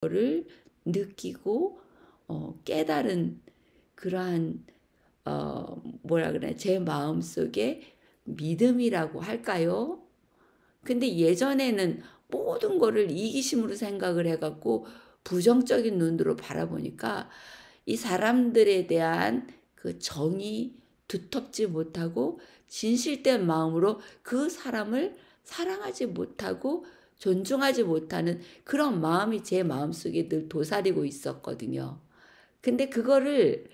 거를 느끼고 깨달은 그러한 뭐라 그래 제 마음속에 믿음이라고 할까요? 근데 예전에는 모든 거를 이기심으로 생각을 해갖고 부정적인 눈으로 바라보니까 이 사람들에 대한 그 정이 두텁지 못하고 진실된 마음으로 그 사람을 사랑하지 못하고 존중하지 못하는 그런 마음이 제 마음속에 늘 도사리고 있었거든요. 근데 그거를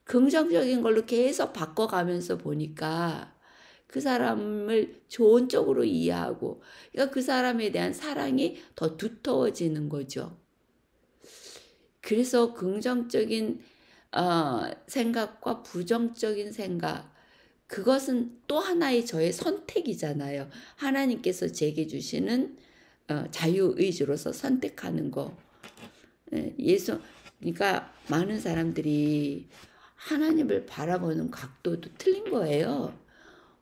긍정적인 걸로 계속 바꿔가면서 보니까 그 사람을 좋은 쪽으로 이해하고 그러니까 그 사람에 대한 사랑이 더 두터워지는 거죠. 그래서 긍정적인 생각과 부정적인 생각 그것은 또 하나의 저의 선택이잖아요. 하나님께서 제게 주시는 자유의지로서 선택하는 거. 그러니까 많은 사람들이 하나님을 바라보는 각도도 틀린 거예요.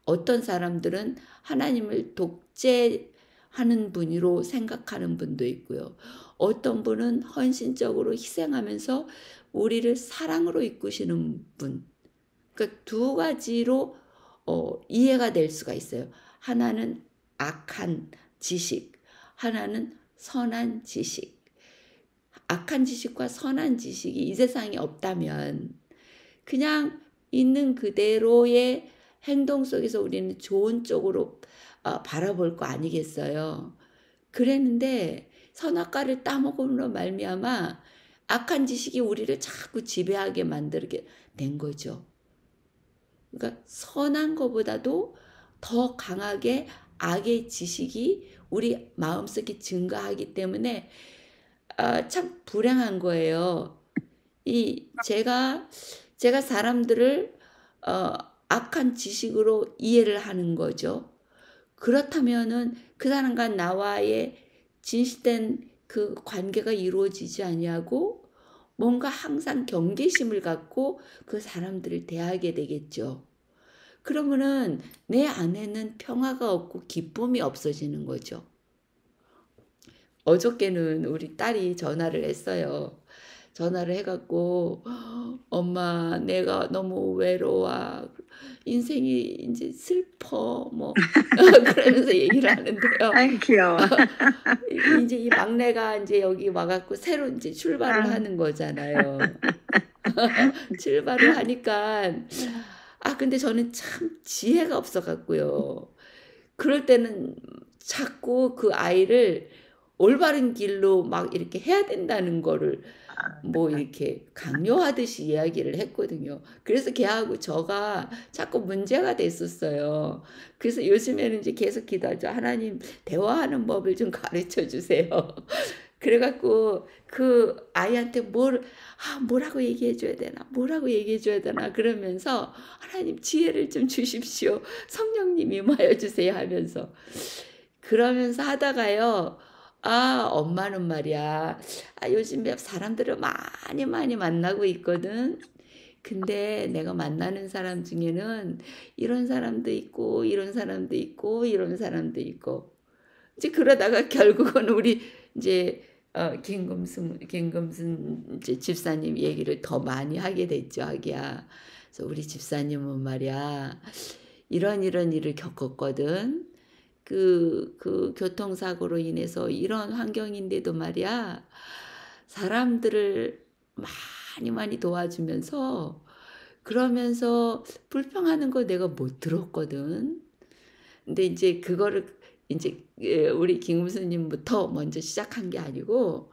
어떤 사람들은 하나님을 독재하는 분으로 생각하는 분도 있고요. 어떤 분은 헌신적으로 희생하면서 우리를 사랑으로 이끄시는 분. 그러니까 두 가지로 이해가 될 수가 있어요. 하나는 악한 지식, 하나는 선한 지식. 악한 지식과 선한 지식이 이 세상에 없다면 그냥 있는 그대로의 행동 속에서 우리는 좋은 쪽으로 바라볼 거 아니겠어요. 그랬는데 선악과를 따먹음으로 말미암아 악한 지식이 우리를 자꾸 지배하게 만들게 된 거죠. 그러니까 선한 것보다도 더 강하게 악의 지식이 우리 마음속에 증가하기 때문에 참 불행한 거예요. 제가 사람들을 악한 지식으로 이해를 하는 거죠. 그렇다면은 그 사람과 나와의 진실된 그 관계가 이루어지지 아니하고 뭔가 항상 경계심을 갖고 그 사람들을 대하게 되겠죠. 그러면은 내 안에는 평화가 없고 기쁨이 없어지는 거죠. 어저께는 우리 딸이 전화를 했어요. 전화를 해갖고 엄마 내가 너무 외로워 인생이 이제 슬퍼 뭐 그러면서 얘기를 하는데요. 아이 귀여워. 이제 이 막내가 이제 여기 와갖고 새로 이제 출발을 하는 거잖아요. 출발을 하니까 근데 저는 참 지혜가 없어갖고요. 그럴 때는 자꾸 그 아이를 올바른 길로 막 이렇게 해야 된다는 거를 뭐 이렇게 강요하듯이 이야기를 했거든요. 그래서 걔하고 저가 자꾸 문제가 됐었어요. 그래서 요즘에는 이제 계속 기도하죠. 하나님 대화하는 법을 좀 가르쳐 주세요. 그래갖고 그 아이한테 뭐라고 얘기해 줘야 되나, 뭐라고 얘기해 줘야 되나 그러면서 하나님 지혜를 좀 주십시오. 성령님 임하여 주세요 하면서 그러면서 하다가요. 엄마는 말이야. 요즘 사람들을 많이 만나고 있거든. 근데 내가 만나는 사람 중에는 이런 사람도 있고, 이런 사람도 있고, 이런 사람도 있고. 이제 그러다가 결국은 우리 이제 김금순 이제 집사님 얘기를 더 많이 하게 됐죠, 하기야. 그래서 우리 집사님은 말이야. 이런 일을 겪었거든. 그 교통사고로 인해서 이런 환경인데도 말이야. 사람들을 많이 도와주면서 그러면서 불평하는 거 내가 못 들었거든. 근데 이제 그거를 이제 우리 김무수님부터 먼저 시작한 게 아니고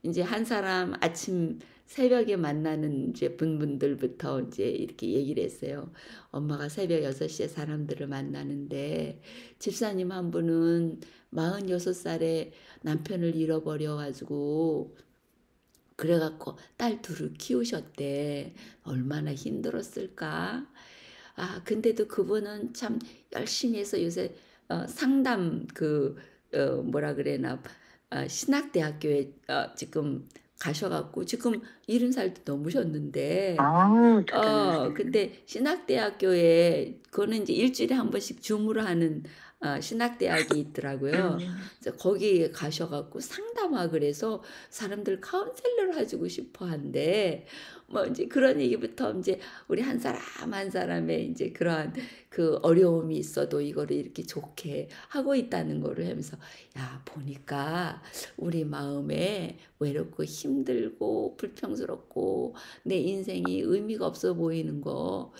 이제 한 사람 아침 새벽에 만나는 이제 분들부터 이제 이렇게 얘기를 했어요. 엄마가 새벽 6시에 사람들을 만나는데 집사님 한 분은 46살에 남편을 잃어버려가지고 그래갖고 딸 둘을 키우셨대. 얼마나 힘들었을까? 근데도 그분은 참 열심히 해서 요새 상담 뭐라 그래나 신학대학교에 지금 가셔갖고 지금 70살도 넘으셨는데 대단하시네. 근데 신학대학교에 그거는 이제 일주일에 한 번씩 줌으로 하는 신학대학이 있더라고요. 그래서 거기에 가셔 갖고 상담학을 해서 사람들 카운셀러를 해 주고 싶어 한대. 뭐 인제 그런 얘기부터 인제 우리 한 사람 한 사람의 인제 그러한 그 어려움이 있어도 이거를 이렇게 좋게 하고 있다는 거를 하면서 야 보니까 우리 마음에 외롭고 힘들고 불평스럽고 내 인생이 의미가 없어 보이는 거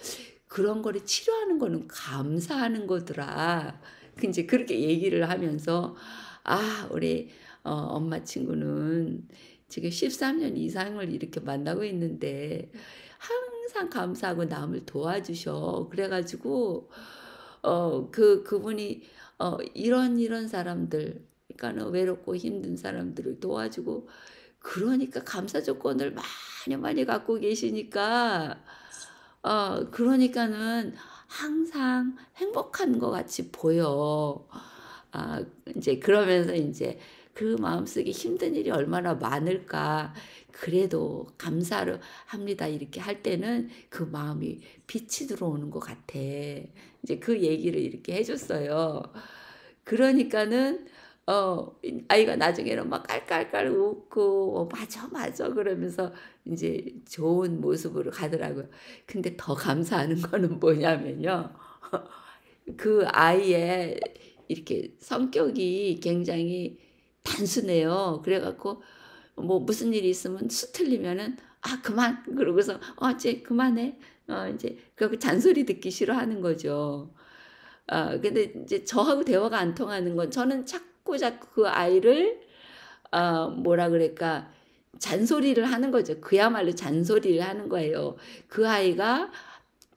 그런 거를 치료하는 거는 감사하는 거더라. 그 인제 그렇게 얘기를 하면서 아 우리 엄마 친구는 지금 13년 이상을 이렇게 만나고 있는데 항상 감사하고 남을 도와주셔. 그래 가지고 그분이 이런 사람들 그러니까는 외롭고 힘든 사람들을 도와주고 그러니까 감사 조건을 많이 많이 갖고 계시니까 그러니까는 항상 행복한 것 같이 보여. 인제 그러면서 인제 그 마음속에 힘든 일이 얼마나 많을까. 그래도 감사를 합니다. 이렇게 할 때는 그 마음이 빛이 들어오는 것 같아. 이제 그 얘기를 이렇게 해 줬어요. 그러니까는 이 아이가 나중에는 막 깔깔깔 웃고 "맞아, 맞아." 그러면서 인제 좋은 모습으로 가더라고요. 근데 더 감사하는 거는 뭐냐면요. 그 아이의 이렇게 성격이 굉장히 단순해요. 그래 갖고 뭐 무슨 일이 있으면 수틀리면은 "아 그만." 그러고서 이제 그만해." 인제 그러고 잔소리 듣기 싫어하는 거죠. 근데 인제 저하고 대화가 안 통하는 건 저는 자꾸자꾸 그 아이를 뭐라 그럴까 잔소리를 하는 거죠. 그야말로 잔소리를 하는 거예요. 그 아이가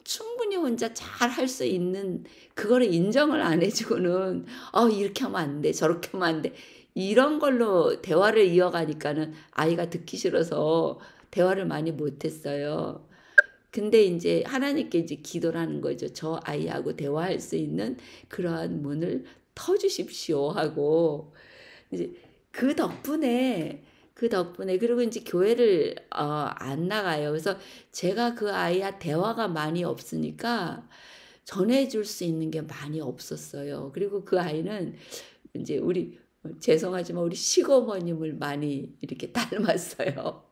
충분히 혼자 잘 할 수 있는 그거를 인정을 안 해 주고는 이렇게 하면 안 돼. 저렇게 하면 안 돼." 이런 걸로 대화를 이어가니까는 아이가 듣기 싫어서 대화를 많이 못 했어요. 근데 인제 하나님께 이제 기도를 하는 거죠. "저 아이하고 대화할 수 있는 그러한 문을 터 주십시오." 하고 이제 그 덕분에 그리고 인제 교회를 안 나가요. 그래서 제가 그 아이와 대화가 많이 없으니까 전해 줄 수 있는 게 많이 없었어요. 그리고 그 아이는 인제 우리 죄송하지만 우리 시어머님을 많이 이렇게 닮았어요.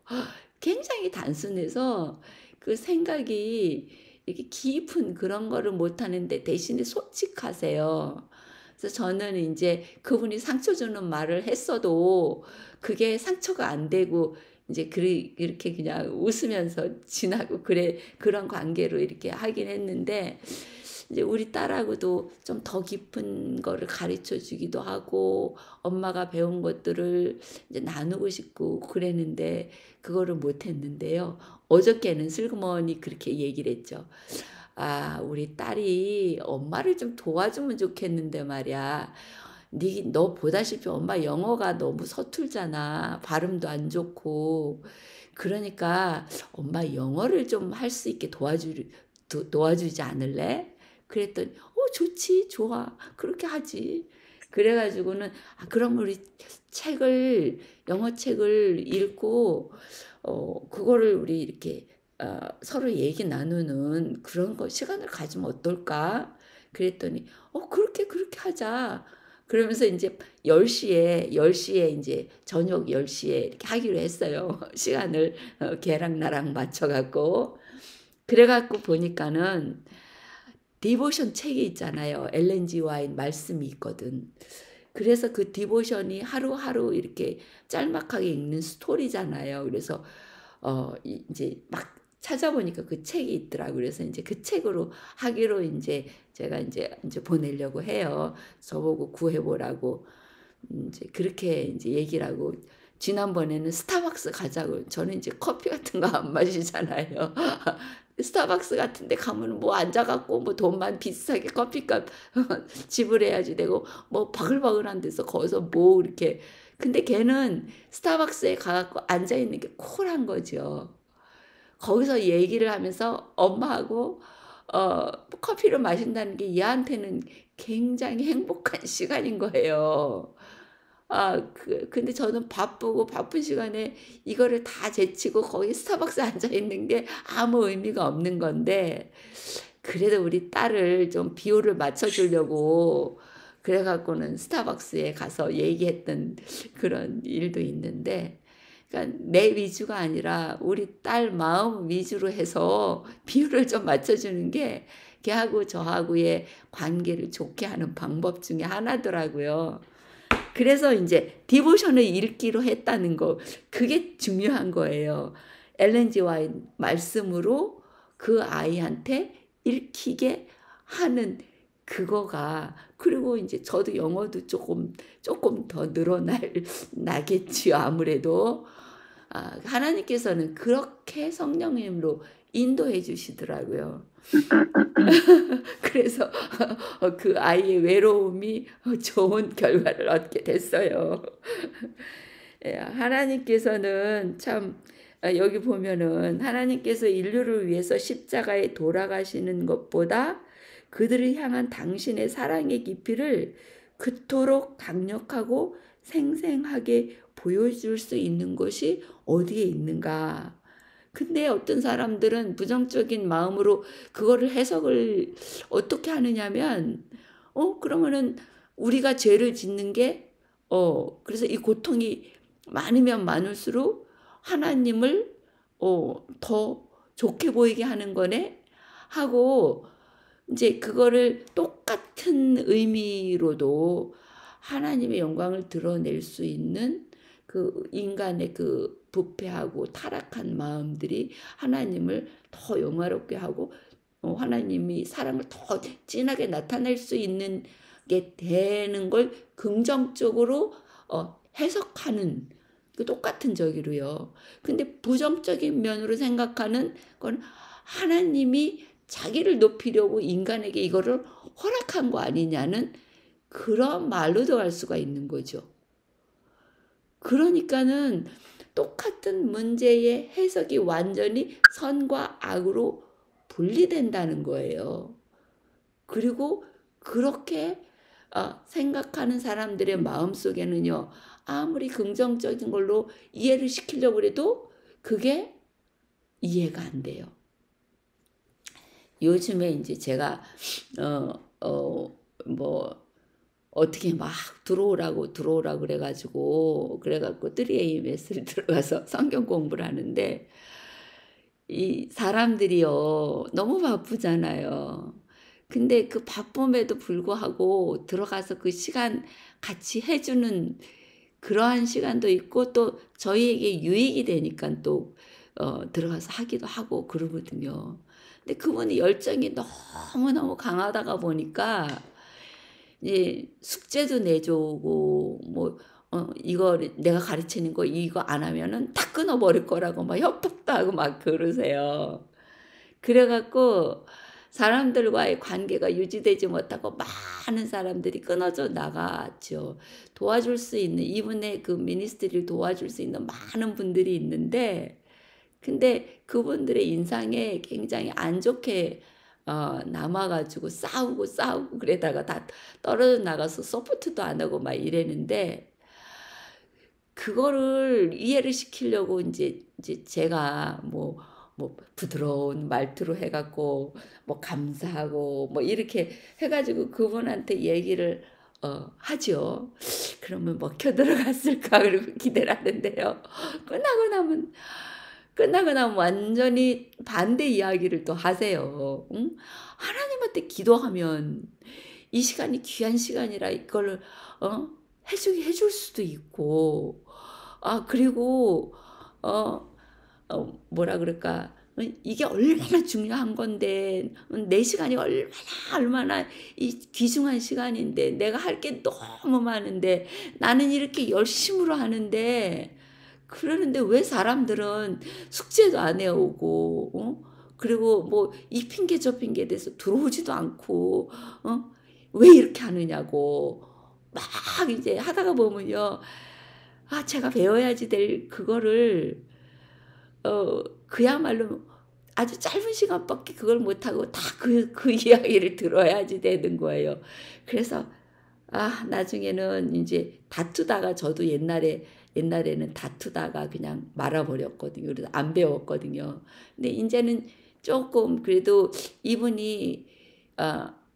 굉장히 단순해서 그 생각이 이렇게 깊은 그런 거를 못 하는데 대신에 솔직하세요. 그래서 저는 인제 그분이 상처 주는 말을 했어도 그게 상처가 안 되고 인제 이렇게 그냥 웃으면서 지나고 그런 관계로 이렇게 하긴 했는데 이제 우리 딸하고도 좀 더 깊은 거를 가르쳐 주기도 하고 엄마가 배운 것들을 이제 나누고 싶고 그랬는데 그거를 못 했는데요. 어저께는 슬그머니 그렇게 얘기를 했죠. "아 우리 딸이 엄마를 좀 도와주면 좋겠는데 말이야. 너 보다시피 엄마 영어가 너무 서툴잖아. 발음도 안 좋고. 그러니까 엄마 영어를 좀 할 수 있게 도와주지 않을래?" 그랬더니 좋지. 좋아. 그렇게 하지." 그래 가지고는 그럼 우리 영어 책을 읽고 그거를 우리 이렇게 서로 얘기 나누는 그런 거 시간을 가지면 어떨까?" 그랬더니 그렇게 하자." 그러면서 인제 10시에 인제 저녁 10시에 이렇게 하기로 했어요. 시간을 걔랑 나랑 맞춰 갖고. 그래 갖고 보니까는 디보션 책이 있잖아요. 엘렌 G 와인 말씀이 있거든. 그래서 그 디보션이 하루하루 이렇게 짤막하게 읽는 스토리잖아요. 그래서 인제 막 찾아보니까 그 책이 있더라고요. 그래서 인제 그 책으로 하기로 인제 제가 인제 보내려고 해요. 저보고 구해 보라고 인제 그렇게 인제 얘기를 하고 지난번에는 스타벅스 가자고 저는 인제 커피 같은 거 안 마시잖아요. 스타벅스 같은 데 가면은 뭐 앉아 갖고 뭐 돈만 비싸게 커피값 지불해야지 되고 뭐 바글바글한 데서 거기서 뭐 이렇게 근데 걔는 스타벅스에 가 갖고 앉아 있는 게 쿨한 거죠. 거기서 얘기를 하면서 엄마하고 커피를 마신다는 게 얘한테는 굉장히 행복한 시간인 거예요. 근데 저는 바쁘고 바쁜 시간에 이거를 다 제치고 거기 스타벅스에 앉아 있는 게 아무 의미가 없는 건데 그래도 우리 딸을 좀 비율을 맞춰 주려고 그래 갖고는 스타벅스에 가서 얘기했던 그런 일도 있는데, 그러니까 내 위주가 아니라 우리 딸 마음 위주로 해서 비율을 좀 맞춰주는 게 걔하고 저하고의 관계를 좋게 하는 방법 중에 하나더라고요. 그래서 이제 디보션을 읽기로 했다는 거, 그게 중요한 거예요. 엘렌 G 화이트 말씀으로 그 아이한테 읽히게 하는 그거가. 그리고 이제 저도 영어도 조금 더 나겠지요, 아무래도. 하나님께서는 그렇게 성령님으로 인도해 주시더라고요. 그래서 그 아이의 외로움이 좋은 결과를 얻게 됐어요. 예, 하나님께서는 참, 여기 보면은 하나님께서 인류를 위해서 십자가에 돌아가시는 것보다 그들을 향한 당신의 사랑의 깊이를 그토록 강력하고 생생하게 보여줄 수 있는 것이 어디에 있는가. 근데 어떤 사람들은 부정적인 마음으로 그거를 해석을 어떻게 하느냐면, 그러면은 우리가 죄를 짓는 게, 그래서 이 고통이 많으면 많을수록 하나님을, 더 좋게 보이게 하는 거네? 하고, 이제 그거를 똑같은 의미로도 하나님의 영광을 드러낼 수 있는 그 인간의 그 부패하고 타락한 마음들이 하나님을 더 영화롭게 하고, 하나님이 사랑을 더 진하게 나타낼 수 있는 게 되는 걸 긍정적으로 해석하는, 그 똑같은 저기로요. 근데 부정적인 면으로 생각하는 건 하나님이 자기를 높이려고 인간에게 이거를 허락한 거 아니냐는 그런 말로도 할 수가 있는 거죠. 그러니까는 똑같은 문제의 해석이 완전히 선과 악으로 분리된다는 거예요. 그리고 그렇게 생각하는 사람들의 마음속에는요, 아무리 긍정적인 걸로 이해를 시키려고 해도 그게 이해가 안 돼요. 요즘에 이제 제가 뭐 어떻게 막 들어오라고 그래가지고 3AMS를 들어가서 성경 공부를 하는데, 이 사람들이요 너무 바쁘잖아요. 근데 그 바쁨에도 불구하고 들어가서 그 시간 같이 해주는 그러한 시간도 있고, 또 저희에게 유익이 되니까 또 들어가서 하기도 하고 그러거든요. 근데 그분이 열정이 너무너무 강하다가 보니까 이제 숙제도 내주고, 뭐 이거 내가 가르치는 거 이거 안 하면은 다 끊어버릴 거라고 막 협박도 하고 막 그러세요. 그래갖고 사람들과의 관계가 유지되지 못하고 많은 사람들이 끊어져 나갔죠. 도와줄 수 있는, 이분의 그 미니스트리를 도와줄 수 있는 많은 분들이 있는데, 근데 그분들의 인상에 굉장히 안 좋게 남아가지고 싸우고 그러다가 다 떨어져 나가서 서포트도 안 하고 막 이랬는데, 그거를 이해를 시키려고 이제 제가 뭐 부드러운 말투로 해갖고 뭐 감사하고 뭐 이렇게 해가지고 그분한테 얘기를 하죠. 그러면 먹혀 들어갔을까 그리고 기대를 하는데요. 끝나고 나면 완전히 반대 이야기를 또 하세요. 응? 하나님한테 기도하면 이 시간이 귀한 시간이라 이걸 해줄 수도 있고, 그리고 뭐라 그럴까, 이게 얼마나 중요한 건데, 내 시간이 얼마나 이 귀중한 시간인데, 내가 할 게 너무 많은데, 나는 이렇게 열심으로 하는데, 그러는데 왜 사람들은 숙제도 안 해오고, 그리고 뭐 이 핑계 저 핑계에 대해서 들어오지도 않고, 왜 이렇게 하느냐고 막 이제 하다가 보면요, 제가 배워야지 될 그거를 그야말로 아주 짧은 시간밖에 그걸 못하고 다 그 이야기를 들어야지 되는 거예요. 그래서 나중에는 이제 다투다가, 저도 옛날에는 다투다가 그냥 말아버렸거든요. 그래서 안 배웠거든요. 근데 이제는 조금 그래도 이분이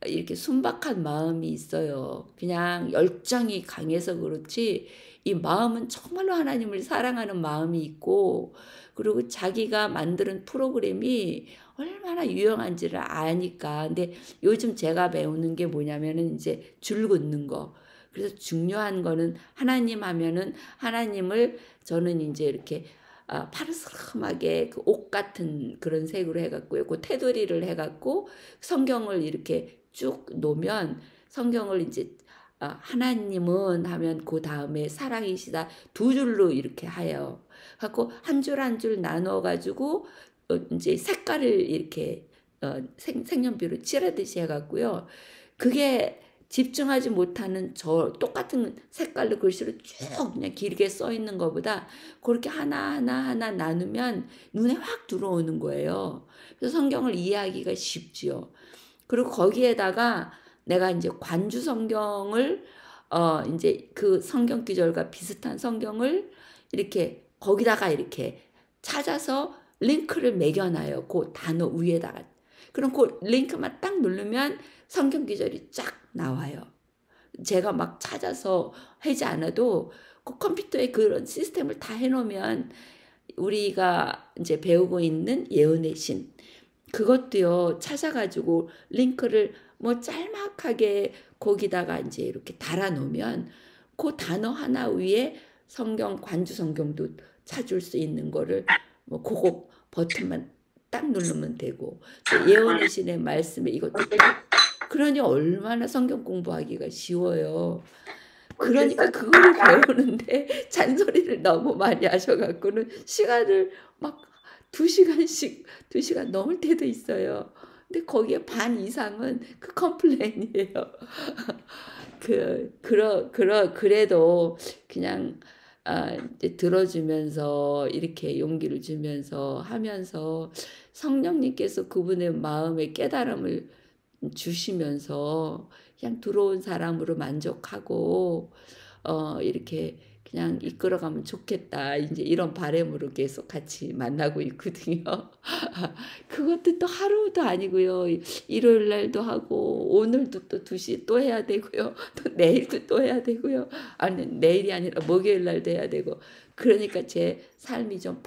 이렇게 순박한 마음이 있어요. 그냥 열정이 강해서 그렇지 이 마음은 정말로 하나님을 사랑하는 마음이 있고 그리고 자기가 만드는 프로그램이 얼마나 유용한지를 아니까. 근데 요즘 제가 배우는 게 뭐냐면은 이제 줄 긋는 거. 그래서 중요한 거는 하나님 하면은 하나님을 저는 이제 이렇게 파르스름하게 그 옷 같은 그런 색으로 해갖고요. 그 테두리를 해갖고 성경을 이렇게 쭉 놓으면 성경을 이제 하나님은 하면 그 다음에 사랑이시다 두 줄로 이렇게 해요. 갖고 한 줄 한 줄 나눠 가지고 이제 색깔을 이렇게 색연필로 칠하듯이 해갖고요. 그게 집중하지 못하는 저 똑같은 색깔로 글씨를 쭉 그냥 길게 써 있는 것보다 그렇게 하나 나누면 눈에 확 들어오는 거예요. 그래서 성경을 이해하기가 쉽지요. 그리고 거기에다가 내가 이제 관주 성경을 이제 그 성경 구절과 비슷한 성경을 이렇게 거기다가 이렇게 찾아서 링크를 매겨놔요. 그 단어 위에다가. 그럼 그 링크만 딱 누르면 성경 구절이 쫙 나와요. 제가 막 찾아서 하지 않아도 그 컴퓨터에 그런 시스템을 다 해놓으면 우리가 이제 배우고 있는 예언의 신 그것도요 찾아가지고 링크를 뭐 짤막하게 거기다가 이제 이렇게 달아 놓으면 그 단어 하나 위에 성경 관주 성경도 찾을 수 있는 거를 뭐 그거 버튼만 딱 누르면 되고 또 예언의 신의 말씀에 이것도 그러니 얼마나 성경 공부하기가 쉬워요. 그러니까 그거를 배우는데 잔소리를 너무 많이 하셔갖고는 시간을 막 2시간씩 2시간 넘을 때도 있어요. 근데 거기에 반 이상은 그 컴플레인이에요. 그래도 그냥 이제 들어주면서 이렇게 용기를 주면서 하면서 성령님께서 그분의 마음의 깨달음을 주시면서 그냥 들어온 사람으로 만족하고 이렇게 그냥 이끌어가면 좋겠다. 이제 이런 바람으로 계속 같이 만나고 있거든요. 그것도 또 하루도 아니고요. 일요일 날도 하고 오늘도 또 2시 또 해야 되고요. 또 내일도 또 해야 되고요. 아니 내일이 아니라 목요일 날도 해야 되고. 그러니까 제 삶이 좀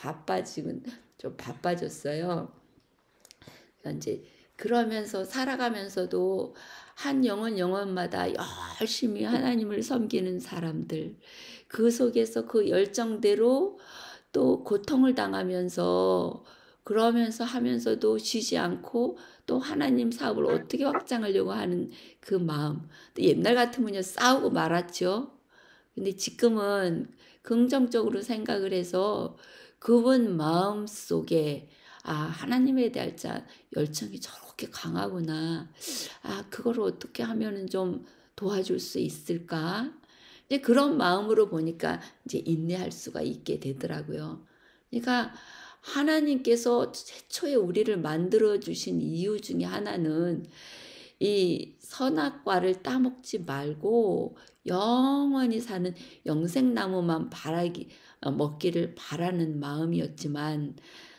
바빠졌어요. 이제 그러면서 살아가면서도 한 영혼마다 열심히 하나님을 섬기는 사람들 그 속에서 그 열정대로 또 고통을 당하면서 그러면서 하면서도 쉬지 않고 또 하나님 사업을 어떻게 확장하려고 하는 그 마음. 또 옛날 같으면요 싸우고 말았죠. 근데 지금은 긍정적으로 생각을 해서 그분 마음 속에 하나님에 대한 열정이 저렇게 강하구나. 그거를 어떻게 하면은 좀 도와줄 수 있을까? 이제 그런 마음으로 보니까 이제 인내할 수가 있게 되더라고요. 그러니까 하나님께서 최초에 우리를 만들어 주신 이유 중에 하나는 이 선악과를 따먹지 말고 영원히 사는 영생나무만 먹기를 바라는 마음이었지만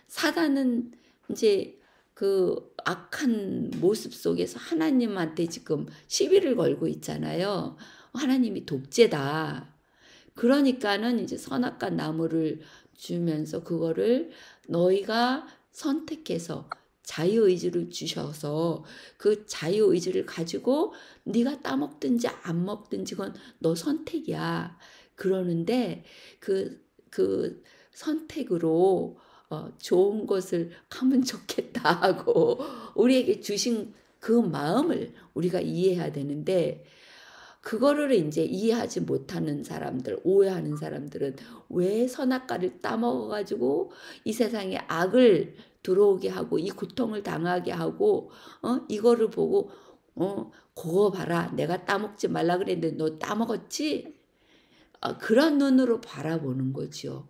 사단은 이제 그 악한 모습 속에서 하나님한테 지금 시비를 걸고 있잖아요. 하나님이 독재다. 그러니까는 이제 선악과 나무를 주면서 그거를 너희가 선택해서 자유의지를 주셔서 그 자유의지를 가지고 네가 따먹든지 안 먹든지 그건 너 선택이야. 그러는데 그 선택으로 좋은 것을 하면 좋겠다 하고 우리에게 주신 그 마음을 우리가 이해해야 되는데 그거를 이제 이해하지 못하는 사람들, 오해하는 사람들은 왜 선악과를 따먹어 가지고 이 세상에 악을 들어오게 하고 이 고통을 당하게 하고 이거를 보고 그거 봐라 내가 따먹지 말라 그랬는데 너 따먹었지? 그런 눈으로 바라보는 거지요.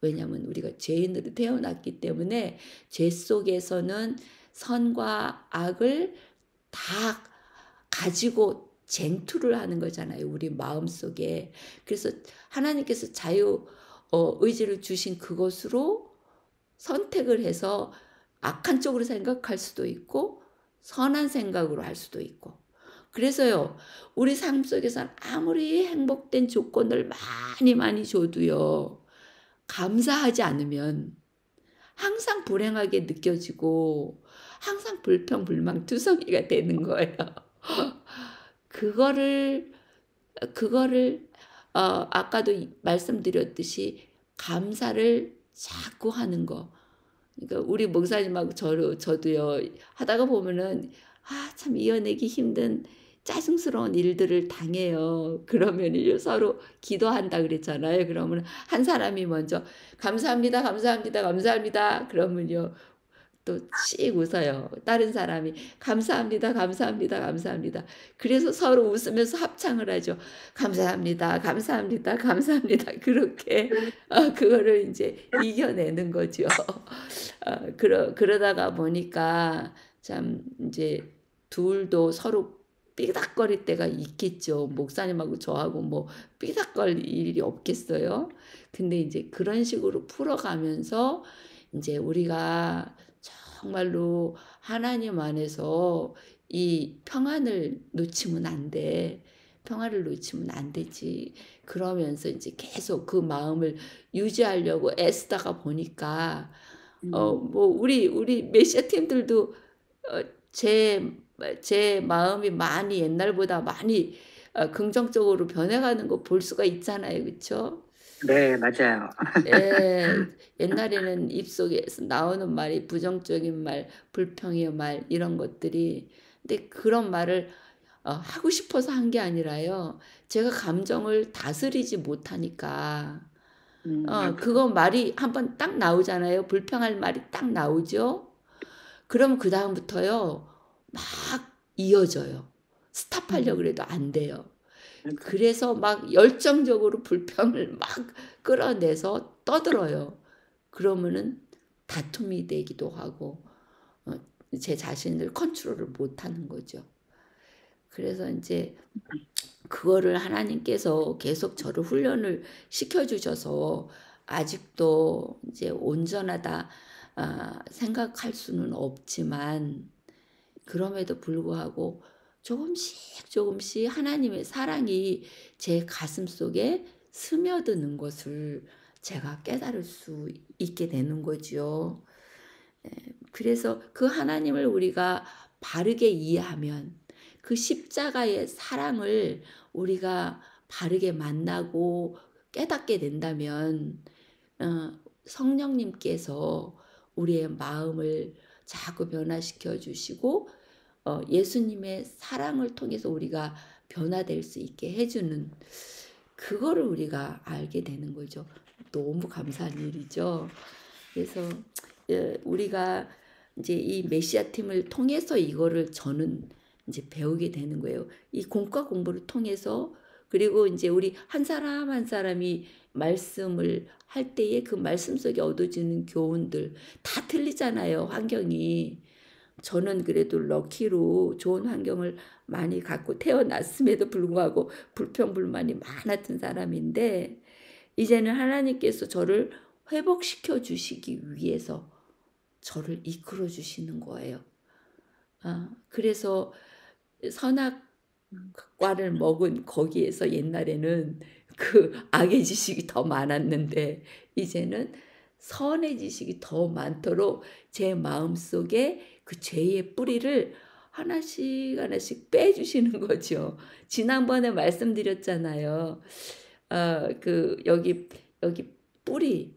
왜냐하면 우리가 죄인으로 태어났기 때문에 죄 속에서는 선과 악을 다 가지고 쟁투를 하는 거잖아요. 우리 마음속에. 그래서 하나님께서 의지를 주신 그것으로 선택을 해서 악한 쪽으로 생각할 수도 있고 선한 생각으로 할 수도 있고. 그래서요, 우리 삶 속에선 아무리 행복된 조건을 많이 많이 줘도요, 감사하지 않으면 항상 불행하게 느껴지고 항상 불평불만투성이가 되는 거예요. 그거를 그거를 아까도 말씀드렸듯이 감사를 자꾸 하는 거. 그러니까 우리 목사님하고 저도요, 하다가 보면은 참 이겨내기 힘든 짜증스러운 일들을 당해요. 그러면요, 서로 기도한다 그랬잖아요. 그러면 한 사람이 먼저 "감사합니다, 감사합니다, 감사합니다." 그러면요, 또 씩 웃어요. 다른 사람이 "감사합니다, 감사합니다, 감사합니다." 그래서 서로 웃으면서 합창을 하죠. "감사합니다, 감사합니다, 감사합니다." 그렇게 그거를 인제 이겨내는 거죠. 그러다가 보니까 참 인제 둘도 서로 삐딱거릴 때가 있겠죠. 목사님하고 저하고 뭐 삐딱거릴 일이 없겠어요. 근데 인제 그런 식으로 풀어가면서 인제 우리가 정말로 하나님 안에서 이 평안을 놓치면 안 돼. 평안을 놓치면 안 되지. 그러면서 인제 계속 그 마음을 유지하려고 애쓰다가 보니까 음. 뭐 우리 메시아 팀들도 어 제 마음이 많이 옛날보다 많이 긍정적으로 변해가는 거 볼 수가 있잖아요. 그쵸? 네, 맞아요. 예. 옛날에는 입속에서 나오는 말이 부정적인 말, 불평의 말 이런 것들이, 근데 그런 말을 하고 싶어서 한 게 아니라요, 제가 감정을 다스리지 못하니까. 맞아요. 그거 말이 한번 딱 나오잖아요. 불평할 말이 딱 나오죠. 그러면 그다음부터요, 막 이어져요. 스탑하려고 음. 그래도 안 돼요. 맞아요. 그래서 막 열정적으로 불평을 막 끌어내서 떠들어요. 그러면은 다툼이 되기도 하고 어 제 자신을 컨트롤을 못하는 거죠. 그래서 인제 그거를 하나님께서 계속 저를 훈련을 시켜 주셔서 아직도 이제 온전하다 생각할 수는 없지만, 그럼에도 불구하고 조금씩 조금씩 하나님의 사랑이 제 가슴속에 스며드는 것을 제가 깨달을 수 있게 되는 거죠. 그래서 그 하나님을 우리가 바르게 이해하면, 그 십자가의 사랑을 우리가 바르게 만나고 깨닫게 된다면 성령님께서 우리의 마음을 자꾸 변화시켜 주시고 예수님의 사랑을 통해서 우리가 변화될 수 있게 해 주는, 그거를 우리가 알게 되는 거죠. 너무 감사한 일이죠. 그래서 우리가 이제 이 메시아 팀을 통해서 이거를 저는 인제 배우게 되는 거예요. 이 공과 공부를 통해서. 그리고 인제 우리 한 사람 한 사람이 말씀을 할 때에 그 말씀 속에 얻어지는 교훈들 다 틀리잖아요, 환경이. 저는 그래도 럭키로 좋은 환경을 많이 갖고 태어났음에도 불구하고 불평불만이 많았던 사람인데, 이제는 하나님께서 저를 회복시켜 주시기 위해서 저를 이끌어 주시는 거예요. 그래서 선악과를 먹은 거기에서 옛날에는 그 악의 지식이 더 많았는데, 이제는 선의 지식이 더 많도록 제 마음속에 그 죄의 뿌리를 하나씩 하나씩 빼 주시는 거죠. 지난번에 말씀드렸잖아요. 여기 뿌리,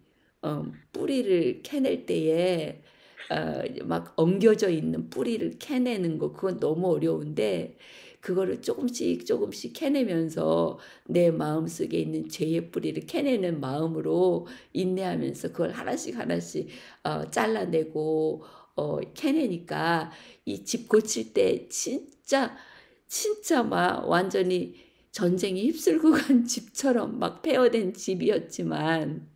뿌리를 캐낼 때에 이제 막 엉겨져 있는 뿌리를 캐내는 거, 그건 너무 어려운데 그거를 쪼금씩 쪼금씩 캐내면서 내 마음속에 있는 죄의 뿌리를 캐내는 마음으로 인내하면서 그걸 하나씩 하나씩 잘라내고 캐내니까 이 집 고칠 때 진짜 막 완전히 전쟁이 휩쓸고 간 집처럼 막 폐허된 집이었지만,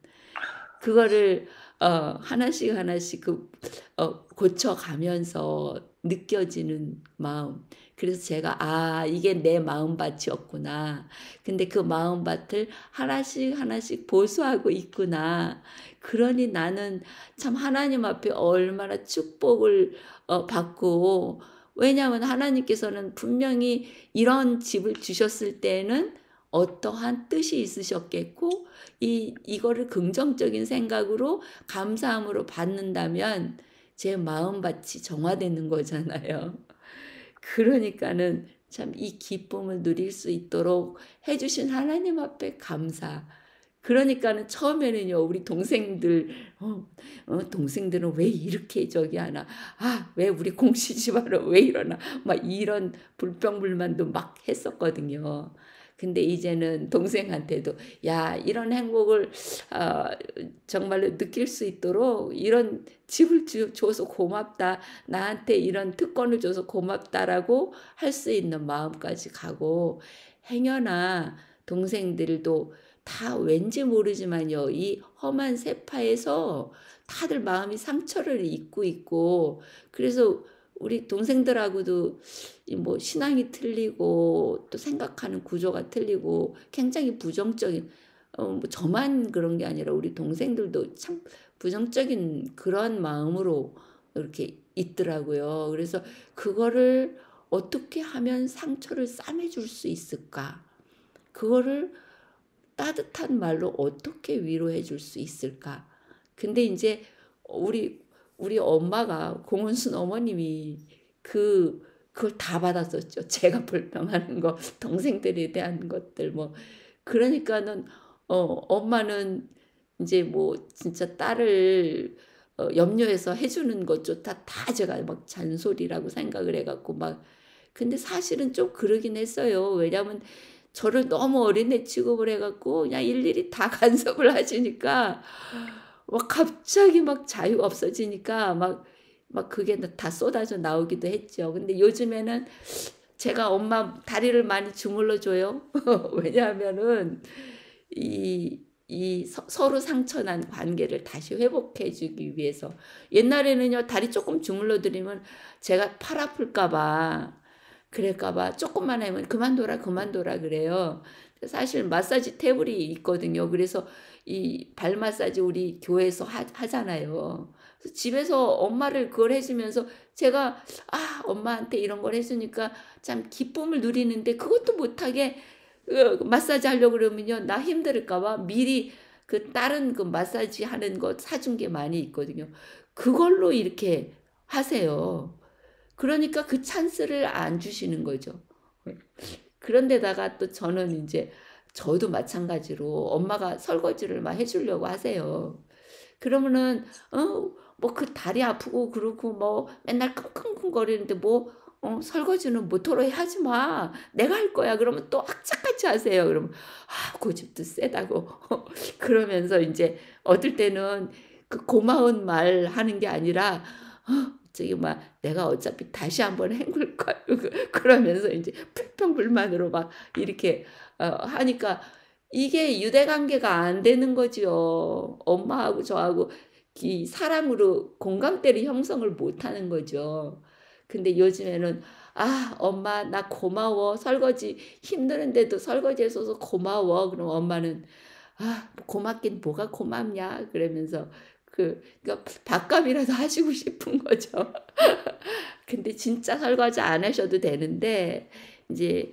그거를 하나씩 하나씩 고쳐 가면서 느껴지는 마음. 그래서 제가 '아, 이게 내 마음밭이었구나. 근데 그 마음밭을 하나씩 하나씩 보수하고 있구나. 그러니 나는 참 하나님 앞에 얼마나 축복을 받고 왜냐하면 하나님께서는 분명히 이런 집을 주셨을 때에는 어떠한 뜻이 있으셨겠고 이거를 긍정적인 생각으로 감사함으로 받는다면 제 마음밭이 정화되는 거잖아요. 그러니까는 참 이 기쁨을 누릴 수 있도록 해 주신 하나님 앞에 감사. 그러니까는 처음에는요. 우리 동생들 동생들은 왜 이렇게 저기 하나. 아 왜 우리 공씨 집안은 왜 이러나. 막 이런 불평불만도 막 했었거든요. 근데 이제는 동생한테도 "야 이런 행복을 아 정말로 느낄 수 있도록 이런 집을 주 줘서 고맙다. 나한테 이런 특권을 줘서 고맙다."라고 할 수 있는 마음까지 가고 행여나 동생들도 다 왠지 모르지만요. 이 험한 세파에서 다들 마음이 상처를 입고 있고 그래서 우리 동생들하고도 이 뭐 신앙이 틀리고 또 생각하는 구조가 틀리고 굉장히 부정적인 뭐 저만 그런 게 아니라 우리 동생들도 참 부정적인 그런 마음으로 이렇게 있더라고요. 그래서 그거를 어떻게 하면 상처를 싸매 줄 수 있을까? 그거를 따뜻한 말로 어떻게 위로해 줄 수 있을까? 근데 인제 우리 엄마가 공은순 어머님이 그걸 다 받았었죠. 제가 불평하는 거, 동생들에 대한 것들 뭐. 그러니까는 엄마는 인제 뭐 진짜 딸을 염려해서 해 주는 것조차 다 제가 막 잔소리라고 생각을 해 갖고 막 근데 사실은 좀 그러긴 했어요. 왜냐하면 저를 너무 어린애 취급을 해 갖고 그냥 일일이 다 간섭을 하시니까 막 갑자기 막 자유가 없어지니까 막 그게 다 쏟아져 나오기도 했죠. 근데 요즘에는 제가 엄마 다리를 많이 주물러 줘요. 왜냐하면은 서로 상처난 관계를 다시 회복해 주기 위해서. 옛날에는요 다리 쪼끔 주물러 드리면 제가 팔 아플까 봐 그럴까 봐 쪼끔만 하면 "그만둬라, 그만둬라." 그래요. 사실 마사지 테이블이 있거든요. 그래서 이 발 마사지 우리 교회에서 하잖아요. 그래서 집에서 엄마를 그걸 해 주면서 제가 엄마한테 이런 걸 해 주니까 참 기쁨을 누리는데 그것도 못하게 마사지 하려고 그러면요. 나 힘들을까 봐 미리 그 다른 그 마사지 하는 거 사준 게 많이 있거든요. 그걸로 이렇게 하세요. 그러니까 그 찬스를 안 주시는 거죠. 예. 그런데다가 또 저는 인제 저도 마찬가지로 엄마가 설거지를 막 해 주려고 하세요. 그러면은 뭐 그 다리 아프고 그러고 뭐 맨날 킁킁킁거리는데 뭐 "설거지는 모터로 하지 마. 내가 할 거야." 그러면 또 악착같이 하세요. 그러면 고집도 세다고. 그러면서 인제 어떨 때는 그 고마운 말 하는 게 아니라 저기 막 "내가 어차피 다시 한번 헹굴 거야." 그러면서 인제 불평불만으로 막 이렇게 하니까 이게 유대 관계가 안 되는 거지요. 엄마하고 저하고 이 사랑으로 공감대를 형성을 못 하는 거죠. 근데 요즘에는 "아 엄마 나 고마워. 설거지 힘드는데도 설거지해 줘서 고마워." 그럼 엄마는 뭐 고맙긴 뭐가 고맙냐." 그러면서 그러니까 밥값이라도 하시고 싶은 거죠. 근데 진짜 설거지 안 하셔도 되는데 인제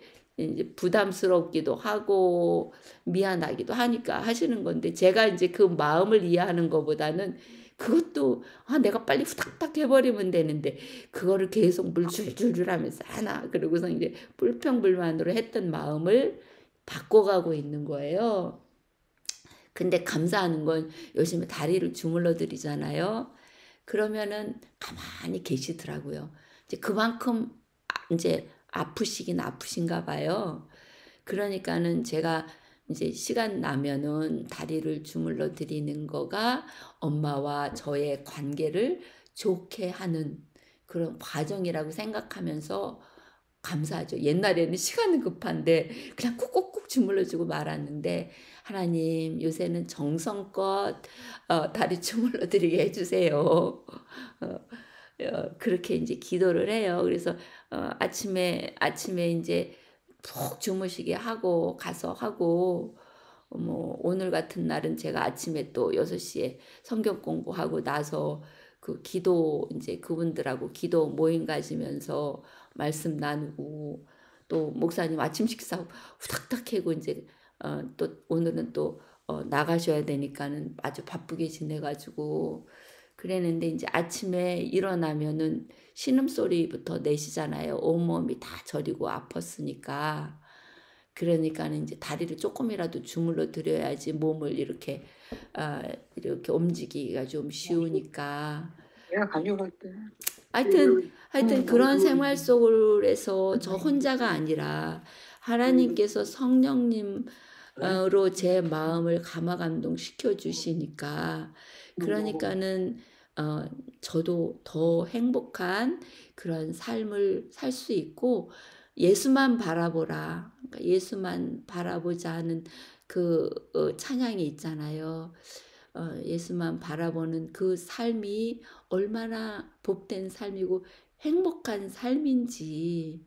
부담스럽기도 하고 미안하기도 하니까 하시는 건데 제가 인제 그 마음을 이해하는 것보다는 그것도 내가 빨리 후닥닥 해 버리면 되는데 그거를 계속 물 줄줄줄 하면서 하나 그러고서 인제 불평불만으로 했던 마음을 바꿔가고 있는 거예요. 근데 감사하는 건 요즘에 다리를 주물러 드리잖아요. 그러면은 가만히 계시더라고요. 이제 그만큼 인제 아프시긴 아프신가 봐요. 그러니까는 제가 인제 시간 나면은 다리를 주물러 드리는 거가 엄마와 저의 관계를 좋게 하는 그런 과정이라고 생각하면서 감사하죠. 옛날에는 시간은 급한데 그냥 꾹꾹꾹 주물러 주고 말았는데 "하나님 요새는 정성껏 다리 주물러 드리게 해 주세요." 그렇게 인제 기도를 해요. 그래서 아침에 인제 푹 주무시게 하고 가서 하고 뭐 오늘 같은 날은 제가 아침에 또 6 시에 성경 공부하고 나서 그 기도 이제 그분들하고 기도 모임 가지면서 말씀 나누고 또 목사님 아침 식사 후닥닥 하고 이제 또 오늘은 또 나가셔야 되니까는 아주 바쁘게 지내가지고 그랬는데 이제 아침에 일어나면은 신음소리부터 내시잖아요. 온몸이 다 저리고 아팠으니까. 그러니까는 이제 다리를 조금이라도 주물러 드려야지 몸을 이렇게 이렇게 움직이기가 좀 쉬우니까. 내가 가져갈게. 하여튼 그런 생활 속에서 저 혼자가 아니라 하나님께서 성령님으로 제 마음을 감화 감동시켜 주시니까 그러니까는 저도 더 행복한 그런 삶을 살 수 있고 예수만 바라보라. 그러니까 예수만 바라보자 하는 그 찬양이 있잖아요. 예수만 바라보는 그 삶이 얼마나 복된 삶이고 행복한 삶인지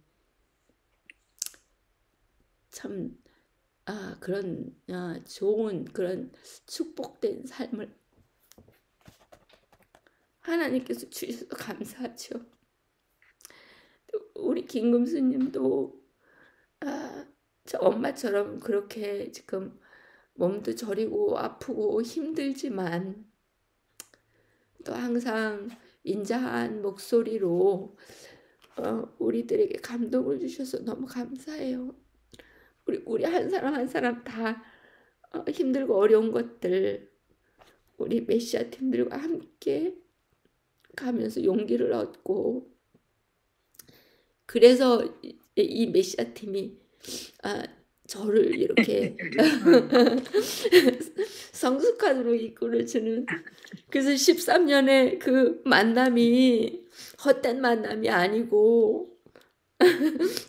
참 그런 좋은 그런 축복된 삶을 하나님께서 주셔서 감사하죠. 우리 김금수님도 저 엄마처럼 그렇게 지금 몸도 저리고 아프고 힘들지만 또 항상 인자한 목소리로 우리들에게 감동을 주셔서 너무 감사해요. 우리 한 사람 한 사람 다 힘들고 어려운 것들 우리 메시아 팀들과 함께 가면서 용기를 얻고 그래서 이 메시아 팀이 저를 이렇게 성숙한으로 이끌어주는 그래서 13년의 그 만남이 헛된 만남이 아니고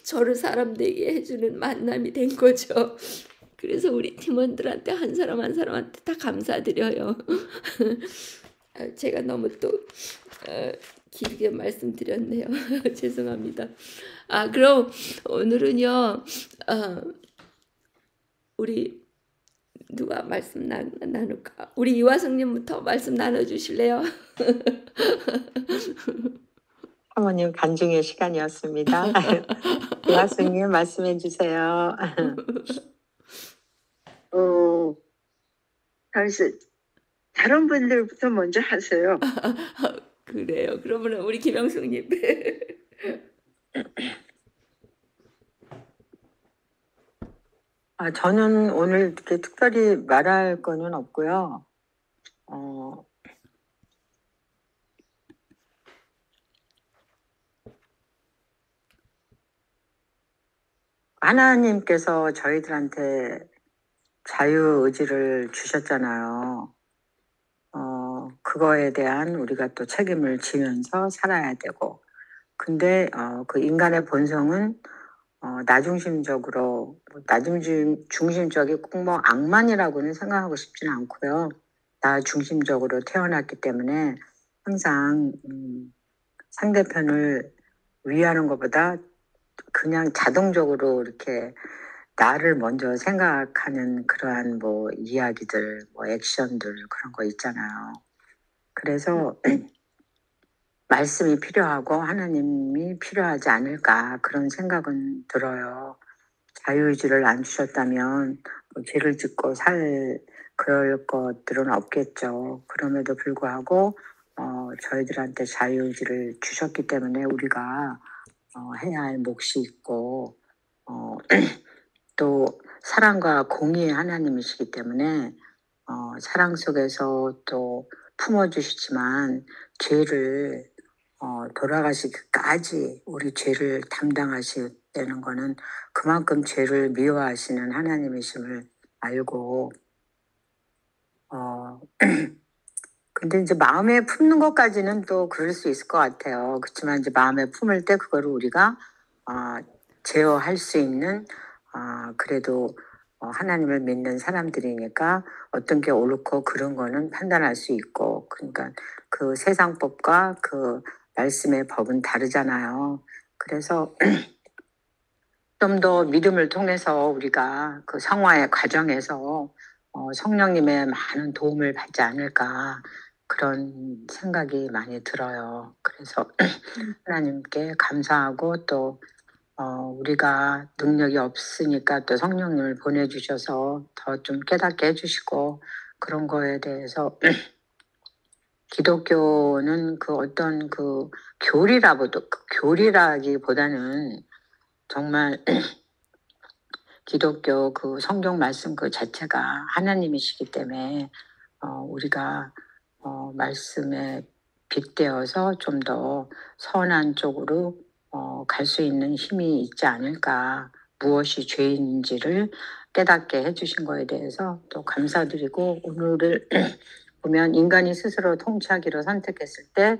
저를 사람 되게 해주는 만남이 된 거죠. 그래서 우리 팀원들한테 한 사람 한 사람한테 다 감사드려요. 제가 너무 또 길게 말씀드렸네요. 죄송합니다. 그럼 오늘은요. 우리 누가 말씀 나눌까? 우리 이화성님부터 말씀 나눠주실래요? 사모님 간증의 시간이었습니다. 이화수님 말씀해 주세요. 다른 분들부터 먼저 하세요. 그래요. 그러면 우리 김영숙님. 저는 오늘 이렇게 특별히 말할 거는 없고요. 하나님께서 저희들한테 자유의지를 주셨잖아요. 그거에 대한 우리가 또 책임을 지면서 살아야 되고. 근데 그 인간의 본성은 나중심적으로 나중심적이 꼭 뭐 악만이라고는 생각하고 싶지는 않고요. 나중심적으로 태어났기 때문에 항상 상대편을 위하는 것보다 그냥 자동적으로 이렇게 나를 먼저 생각하는 그러한 뭐 이야기들, 뭐 액션들 그런 거 있잖아요. 그래서 말씀이 필요하고 하나님이 필요하지 않을까 그런 생각은 들어요. 자유의지를 안 주셨다면 죄를 짓고 그럴 것들은 없겠죠. 그럼에도 불구하고 저희들한테 자유의지를 주셨기 때문에 우리가 해야 할 몫이 있고 또 사랑과 공의의 하나님이시기 때문에 사랑 속에서 또 품어주시지만 죄를 돌아가시기까지 우리 죄를 담당하시는 거는 그만큼 죄를 미워하시는 하나님이심을 알고 근데 이제 마음에 품는 것까지는 또 그럴 수 있을 것 같아요. 그렇지만 이제 마음에 품을 때 그거를 우리가 제어할 수 있는 그래도 하나님을 믿는 사람들이니까 어떤 게 옳고 그런 거는 판단할 수 있고 그러니까 그 세상법과 그 말씀의 법은 다르잖아요. 그래서 좀 더 믿음을 통해서 우리가 그 성화의 과정에서 성령님의 많은 도움을 받지 않을까 그런 생각이 많이 들어요. 그래서 하나님께 감사하고 또 우리가 능력이 없으니까 또 성령님을 보내주셔서 더 좀 깨닫게 해주시고 그런 거에 대해서 기독교는 그 어떤 그 교리라기보다는 정말 기독교 그 성경 말씀 그 자체가 하나님이시기 때문에 우리가 말씀에 빗대어서 좀 더 선한 쪽으로 갈 수 있는 힘이 있지 않을까. 무엇이 죄인지를 깨닫게 해주신 거에 대해서 또 감사드리고 오늘을 보면 인간이 스스로 통치하기로 선택했을 때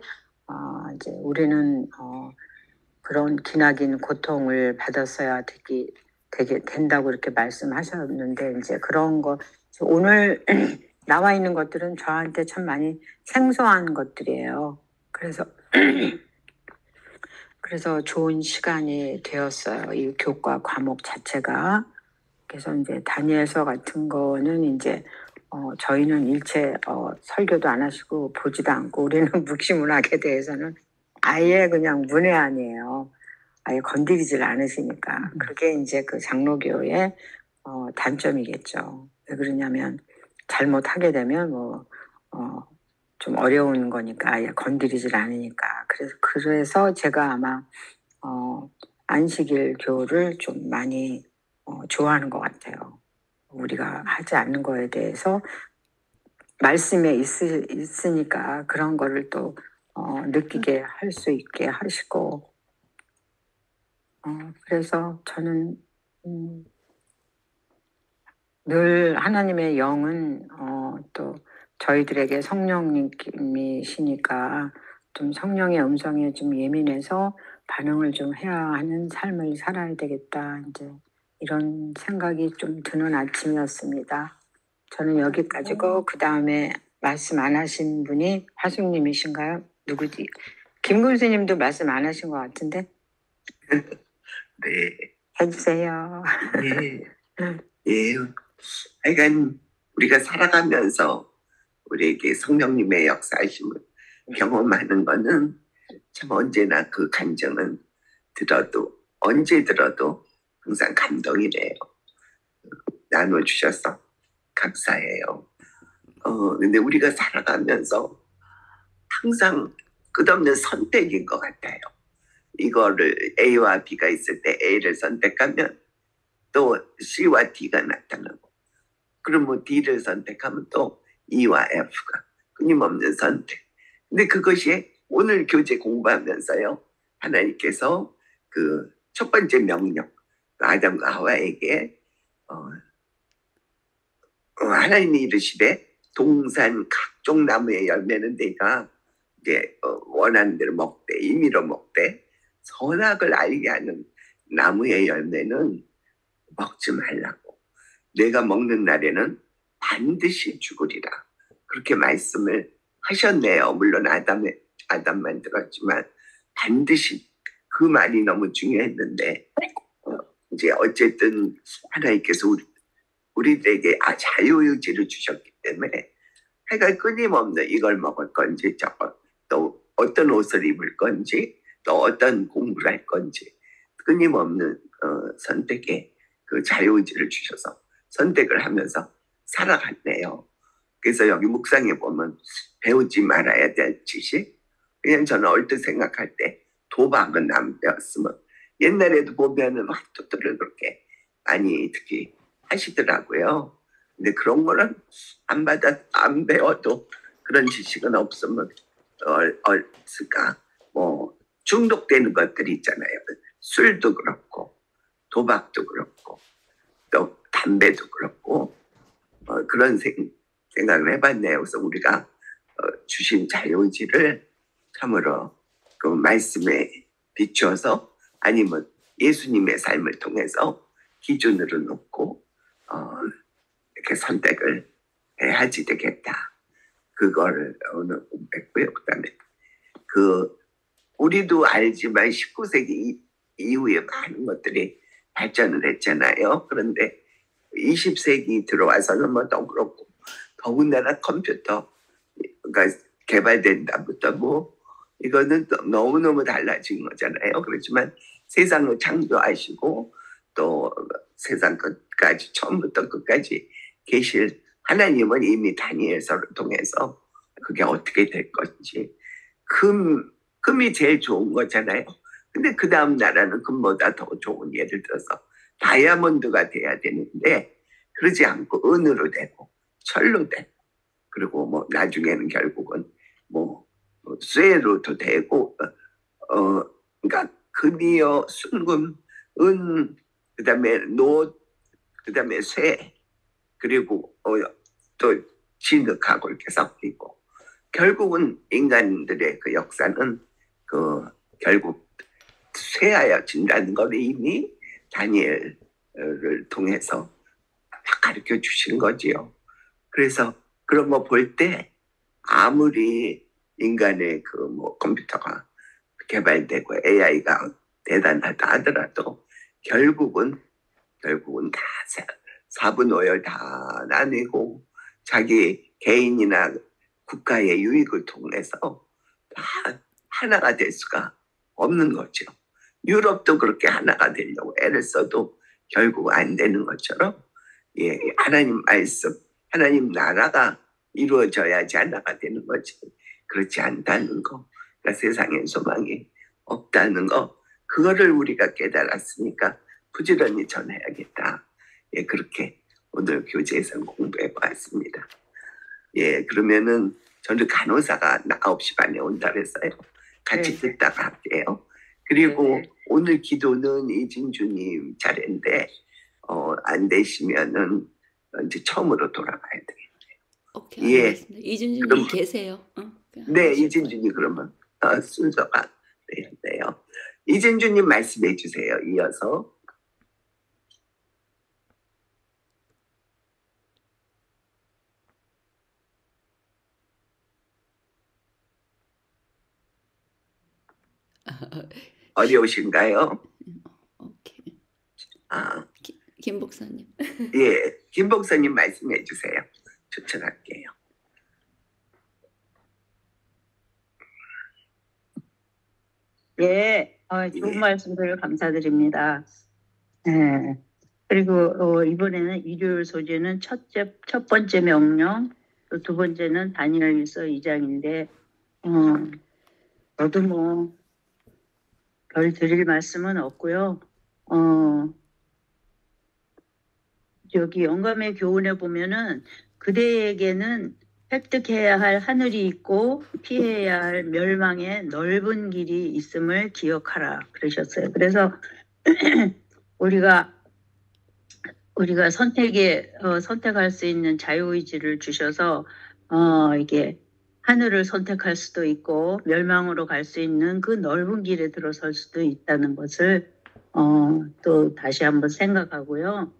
이제 우리는 그런 기나긴 고통을 받았어야 되게 된다고 이렇게 말씀하셨는데 이제 그런 거 오늘 나와 있는 것들은 저한테 참 많이 생소한 것들이에요. 그래서 좋은 시간이 되었어요. 이 교과 과목 자체가. 그래서 이제 다니엘서 같은 거는 이제 저희는 일체 설교도 안 하시고 보지도 않고 우리는 묵시문학에 대해서는 아예 그냥 문외한이에요. 아예 건드리질 않으시니까. 그게 이제 그 장로교의 단점이겠죠. 왜 그러냐면 잘못하게 되면 좀 어려운 거니까 아예 건드리질 않으니까. 그래서 제가 아마 안식일 교를 좀 많이 좋아하는 것 같아요. 우리가 하지 않는 거에 대해서 말씀에 있으니까 그런 거를 또 느끼게 할 수 있게 하시고 그래서 저는 늘 하나님의 영은 또 저희들에게 성령님이시니까 좀 성령의 음성에 좀 예민해서 반응을 좀 해야 하는 삶을 살아야 되겠다. 이제 이런 생각이 좀 드는 아침이었습니다. 저는 여기까지고 그 다음에 말씀 안 하신 분이 화숙님이신가요? 누구지? 김군수님도 말씀 안 하신 것 같은데? 네. 해주세요. 예. 예. 하여간 우리가 살아가면서 우리에게 성령님의 역사하심을 경험하는 거는 참 언제나 그 감정은 언제 들어도 항상 감동이래요. 나눠주셔서 감사해요. 근데 우리가 살아가면서 항상 끝없는 선택인 것 같아요. 이거를 A와 B가 있을 때 A를 선택하면 또 C와 D가 나타나고 그러면 D를 선택하면 또 E와 F가 끊임없는 선택. 근데 그것이 오늘 교재 공부하면서요. 하나님께서 그 첫 번째 명령 아담과 하와에게 하나님이 이르시되 동산 각종 나무의 열매는 내가 이제 원하는 대로 먹되 임의로 먹되 선악을 알게 하는 나무의 열매는 먹지 말라고. 내가 먹는 날에는 반드시 죽으리라. 그렇게 말씀을 하셨네요. 물론 아담만 들었지만 반드시 그 말이 너무 중요했는데 이제 어쨌든 하나님께서 우리들에게 자유의지를 주셨기 때문에 하여간 끊임없는 이걸 먹을 건지 저걸 또 어떤 옷을 입을 건지 또 어떤 공부를 할 건지 끊임없는 선택에 그 자유의지를 주셔서 선택을 하면서 살아갔네요. 그래서 여기 묵상에 보면 배우지 말아야 될 지식. 그냥 저는 얼핏 생각할 때 도박은 안 배웠으면 옛날에도 보면은 학도들을 그렇게 많이 특히 하시더라고요. 근데 그런 거는 안 배워도 그런 지식은 없으면 없을까? 중독되는 것들이 있잖아요. 술도 그렇고 도박도 그렇고 또 담배도 그렇고 그런 생각을 해봤네요. 그래서 우리가 주신 자유의지를 참으로 그 말씀에 비추어서 아니면 예수님의 삶을 통해서 기준으로 놓고 이렇게 선택을 해야지 되겠다. 그걸 오늘 공부했고요. 그다음에 우리도 알지만 19세기 이후에 많은 것들이 발전을 했잖아요. 그런데 20세기 들어와서는 더 그렇고 더군다나 컴퓨터, 그러니까 개발된 다음부터 뭐 이거는 또 너무너무 달라진 거잖아요. 그렇지만 세상을 창조하시고 또 세상 끝까지 처음부터 끝까지 계실 하나님은 이미 다니엘서를 통해서 그게 어떻게 될 건지 금이 제일 좋은 거잖아요. 근데 그 다음 나라는 금보다 더 좋은, 예를 들어서 다이아몬드가 돼야 되는데 그러지 않고 은으로 되고 철로 되고 그리고 뭐 나중에는 결국은 뭐 쇠로도 되고 그러니까 금이요, 순금, 은, 그다음에 노, 그다음에 쇠, 그리고 또 진흙하고 이렇게 섞이고 결국은 인간들의 그 역사는 그 결국 쇠하여진다는 걸 이미 다니엘을 통해서 다 가르쳐 주신 거지요. 그래서 그런 거 볼 때 아무리 인간의 그 뭐 컴퓨터가 개발되고 AI가 대단하다 하더라도 결국은 다 사분오열 다 나뉘고 자기 개인이나 국가의 유익을 통해서 다 하나가 될 수가 없는 거죠. 유럽도 그렇게 하나가 되려고 애를 써도 결국 안 되는 것처럼 하나님 말씀, 하나님 나라가 이루어져야지 하나가 되는 거지. 그렇지 않다는 거, 그러니까 세상에 소망이 없다는 거, 그거를 우리가 깨달았으니까 부지런히 전해야겠다. 그렇게 오늘 교재에서 공부해 보았습니다. 그러면은 저는 간호사가 9시 반에 온다 그랬어요. 같이 듣다가 할게요. 그리고 오늘 기도는 이진주님 차례인데 안 되시면은 이제 처음으로 돌아가야 돼요. 오케이, 알겠습니다. 이진주님 계세요. 네, 이진주님 그러면 순서가 되었네요. 이진주님 말씀해 주세요. 이어서. 어려우신가요? 오케이. 김 목사님. 김 목사님 말씀해 주세요. 초청할게요. 좋은 말씀들 감사드립니다. 그리고 이번에는 일요일 소재는 첫 번째 명령, 또 두 번째는 다니엘서 2장인데 저도 뭐 별 드릴 말씀은 없고요. 여기 영감의 교훈에 보면은 그대에게는 획득해야 할 하늘이 있고 피해야 할 멸망의 넓은 길이 있음을 기억하라 그러셨어요. 그래서 우리가 선택할 수 있는 자유의지를 주셔서 이게 하늘을 선택할 수도 있고 멸망으로 갈 수 있는 그 넓은 길에 들어설 수도 있다는 것을 또 다시 한번 생각하고요.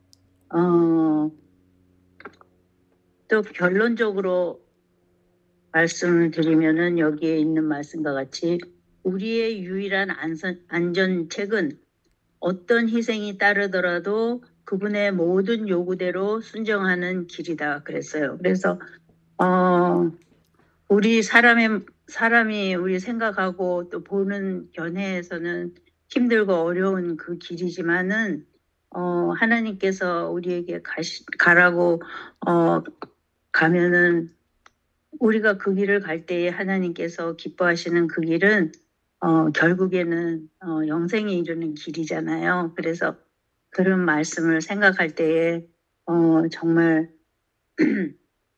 또 결론적으로 말씀을 드리면은 여기에 있는 말씀과 같이 우리의 유일한 안전책은 어떤 희생이 따르더라도 그분의 모든 요구대로 순종하는 길이다 그랬어요. 그래서 우리 사람이 우리 생각하고 또 보는 견해에서는 힘들고 어려운 그 길이지만은 하나님께서 우리에게 가라고 가면은 우리가 그 길을 갈 때에 하나님께서 기뻐하시는 그 길은 결국에는 영생에 이르는 길이잖아요. 그래서 그런 말씀을 생각할 때에 정말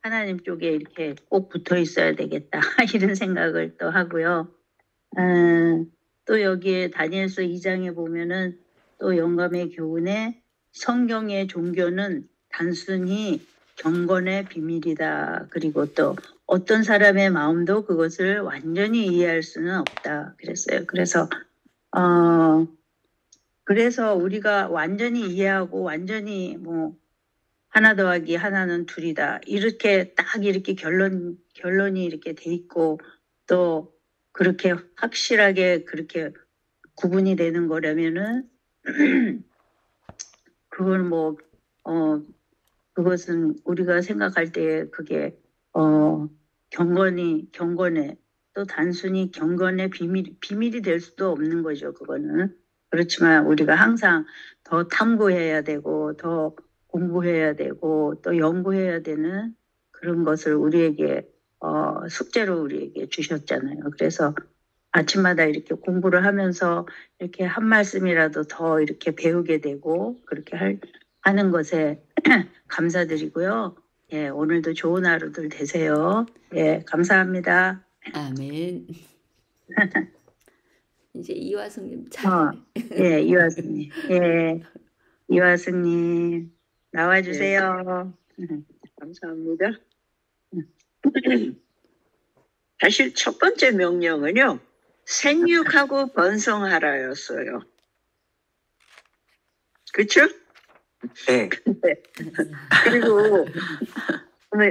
하나님 쪽에 이렇게 꼭 붙어 있어야 되겠다 이런 생각을 또 하고요. 또 여기에 다니엘서 2장에 보면은 또 영감의 교훈에 성경의 종교는 단순히 경건의 비밀이다. 그리고 또 어떤 사람의 마음도 그것을 완전히 이해할 수는 없다. 그랬어요. 그래서 우리가 완전히 이해하고 완전히 뭐 하나 더하기 하나는 둘이다. 이렇게 딱 이렇게 결론이 이렇게 돼 있고 또 그렇게 확실하게 그렇게 구분이 되는 거라면은 그건 그것은 우리가 생각할 때 그게 경건에 또 단순히 경건의 비밀이 될 수도 없는 거죠. 그거는. 그렇지만 우리가 항상 더 탐구해야 되고 더 공부해야 되고 또 연구해야 되는 그런 것을 우리에게 숙제로 우리에게 주셨잖아요. 그래서 아침마다 이렇게 공부를 하면서 이렇게 한 말씀이라도 더 이렇게 배우게 되고 그렇게 하는 것에 감사드리고요. 예, 오늘도 좋은 하루들 되세요. 예, 감사합니다. 아멘. 이제 이화승님 예, 이화승님. 예, 이화승님 나와주세요. 감사합니다. 사실 첫 번째 명령은요, 생육하고 번성하라였어요. 그렇죠? 네. 그리고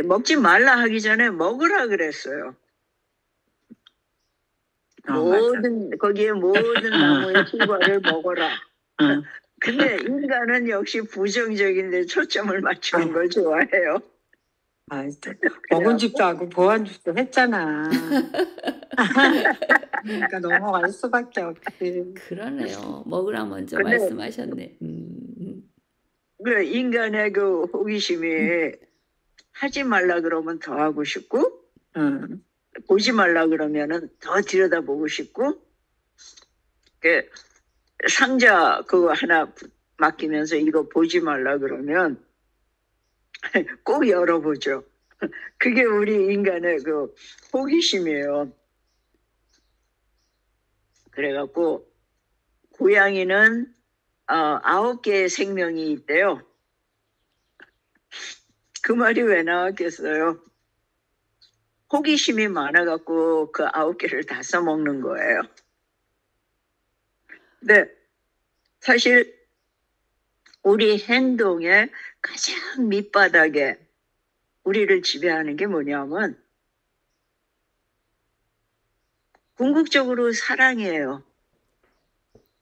먹지 말라 하기 전에 먹으라 그랬어요. 거기에 모든 나무의 실과를 먹어라. 근데 인간은 역시 부정적인데 초점을 맞추는 걸 좋아해요. 먹은 집도 하고 보한 집도 했잖아. 그러니까 넘어갈 수밖에 없지. 그러네요. 먹으라 먼저 근데- 말씀하셨네. 그 인간의 그 호기심이 하지 말라 그러면 더 하고 싶고, 보지 말라 그러면은 더 들여다보고 싶고, 그 상자 그거 하나 맡기면서 이거 보지 말라 그러면 꼭 열어보죠. 그게 우리 인간의 그 호기심이에요. 그래갖고 고양이는 9개의 생명이 있대요. 그 말이 왜 나왔겠어요? 호기심이 많아갖고 그 9개를 다 써먹는 거예요. 근데 사실 우리 행동의 가장 밑바닥에 우리를 지배하는 게 뭐냐면 궁극적으로 사랑이에요.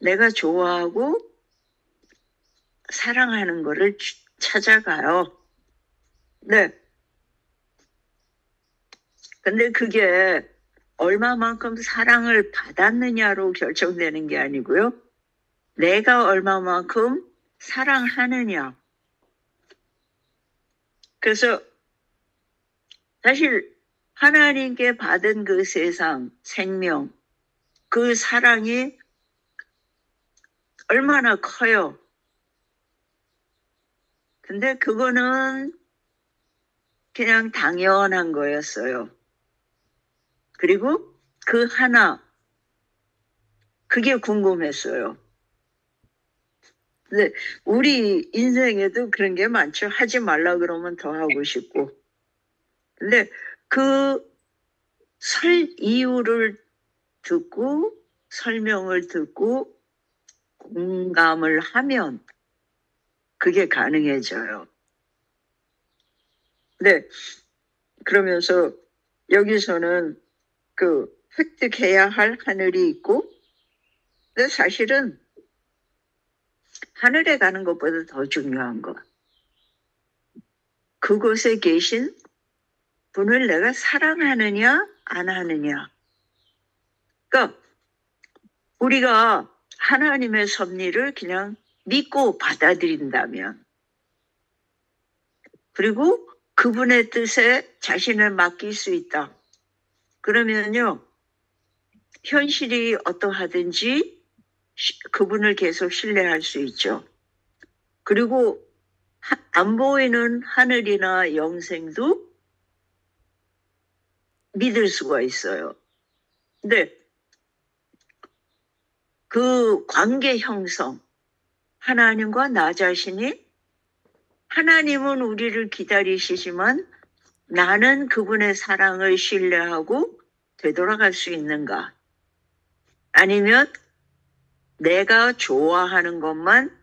내가 좋아하고 사랑하는 거를 찾아가요. 네. 근데 그게 얼마만큼 사랑을 받았느냐로 결정되는 게 아니고요. 내가 얼마만큼 사랑하느냐. 그래서 사실 하나님께 받은 그 세상, 생명, 그 사랑이 얼마나 커요. 근데 그거는 그냥 당연한 거였어요. 그리고 그 하나, 그게 궁금했어요. 근데 우리 인생에도 그런 게 많죠. 하지 말라 그러면 더 하고 싶고. 근데 그 이유를 듣고 설명을 듣고 공감을 하면 그게 가능해져요. 네. 그러면서 여기서는 그 획득해야 할 하늘이 있고, 근데 사실은 하늘에 가는 것보다 더 중요한 것. 그곳에 계신 분을 내가 사랑하느냐, 안 하느냐. 그러니까 우리가 하나님의 섭리를 그냥 믿고 받아들인다면, 그리고 그분의 뜻에 자신을 맡길 수 있다. 그러면요, 현실이 어떠하든지 그분을 계속 신뢰할 수 있죠. 그리고 안 보이는 하늘이나 영생도 믿을 수가 있어요. 근데 그 관계 형성, 하나님과 나 자신이, 하나님은 우리를 기다리시지만 나는 그분의 사랑을 신뢰하고 되돌아갈 수 있는가? 아니면 내가 좋아하는 것만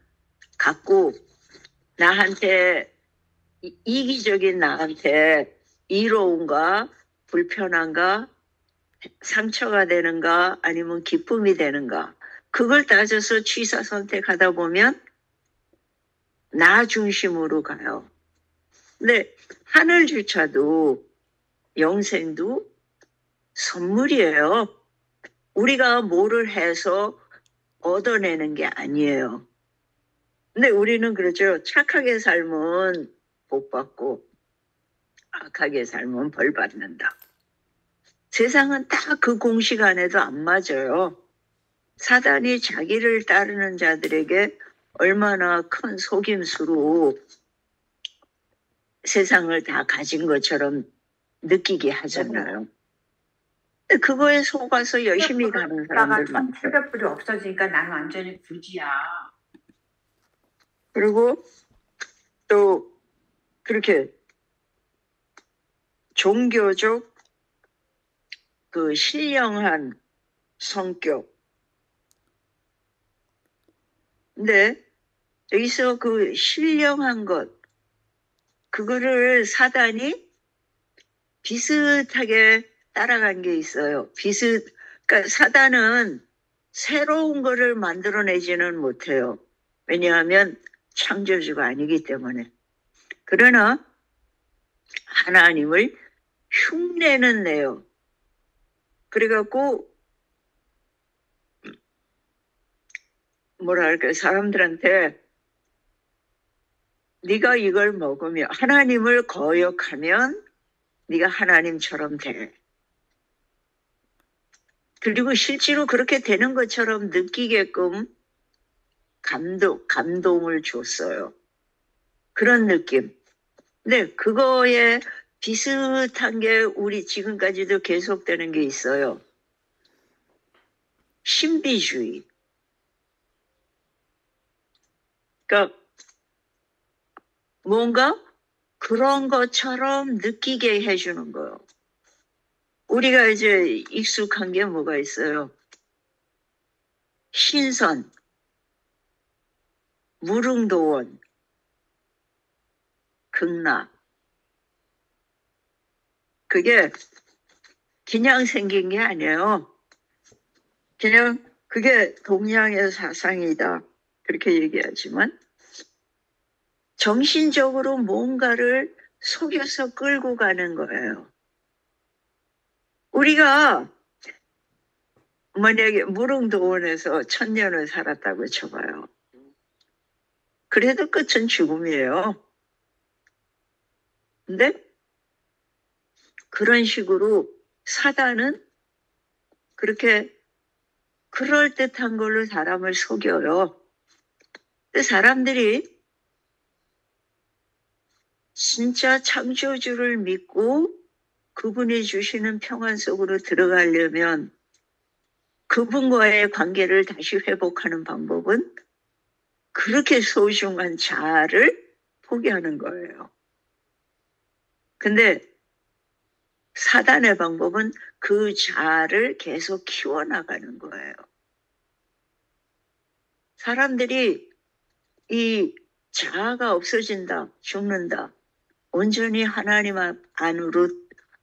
갖고 나한테, 이기적인 나한테 이로운가, 불편한가, 상처가 되는가, 아니면 기쁨이 되는가, 그걸 따져서 취사 선택하다 보면 나 중심으로 가요. 근데 하늘주차도 영생도 선물이에요. 우리가 뭐를 해서 얻어내는 게 아니에요. 근데 우리는 그렇죠. 착하게 살면 복 받고 악하게 살면 벌 받는다. 세상은 딱 그 공식 안에도 안 맞아요. 사단이 자기를 따르는 자들에게 얼마나 큰 속임수로 세상을 다 가진 것처럼 느끼게 하잖아요. 그거에 속아서 열심히 가는 사람들 많아요. 700불이 없어지니까 난 완전히 부지야. 그리고 또 그렇게 종교적 그 신령한 성격. 근데 여기서 그 신령한 것, 그거를 사단이 비슷하게 따라간 게 있어요. 그러니까 사단은 새로운 거를 만들어내지는 못해요. 왜냐하면 창조주가 아니기 때문에. 그러나 하나님을 흉내는 내요. 그래갖고 뭐랄까 사람들한테 네가 이걸 먹으면 하나님을 거역하면 네가 하나님처럼 돼. 그리고 실제로 그렇게 되는 것처럼 느끼게끔 감동을 줬어요. 그런 느낌. 근데 그거에 비슷한 게 우리 지금까지도 계속되는 게 있어요. 신비주의. 그러니까 뭔가 그런 것처럼 느끼게 해주는 거예요. 우리가 이제 익숙한 게 뭐가 있어요? 신선, 무릉도원, 극락. 그게 그냥 생긴 게 아니에요. 그냥 그게 동양의 사상이다. 그렇게 얘기하지만 정신적으로 뭔가를 속여서 끌고 가는 거예요. 우리가 만약에 무릉도원에서 1000년을 살았다고 쳐봐요. 그래도 끝은 죽음이에요. 근데 그런 식으로 사단은 그렇게 그럴듯한 걸로 사람을 속여요. 근데 사람들이 진짜 창조주를 믿고 그분이 주시는 평안 속으로 들어가려면 그분과의 관계를 다시 회복하는 방법은 그렇게 소중한 자아를 포기하는 거예요. 근데 사단의 방법은 그 자아를 계속 키워나가는 거예요. 사람들이 이 자아가 없어진다, 죽는다, 온전히 하나님 안으로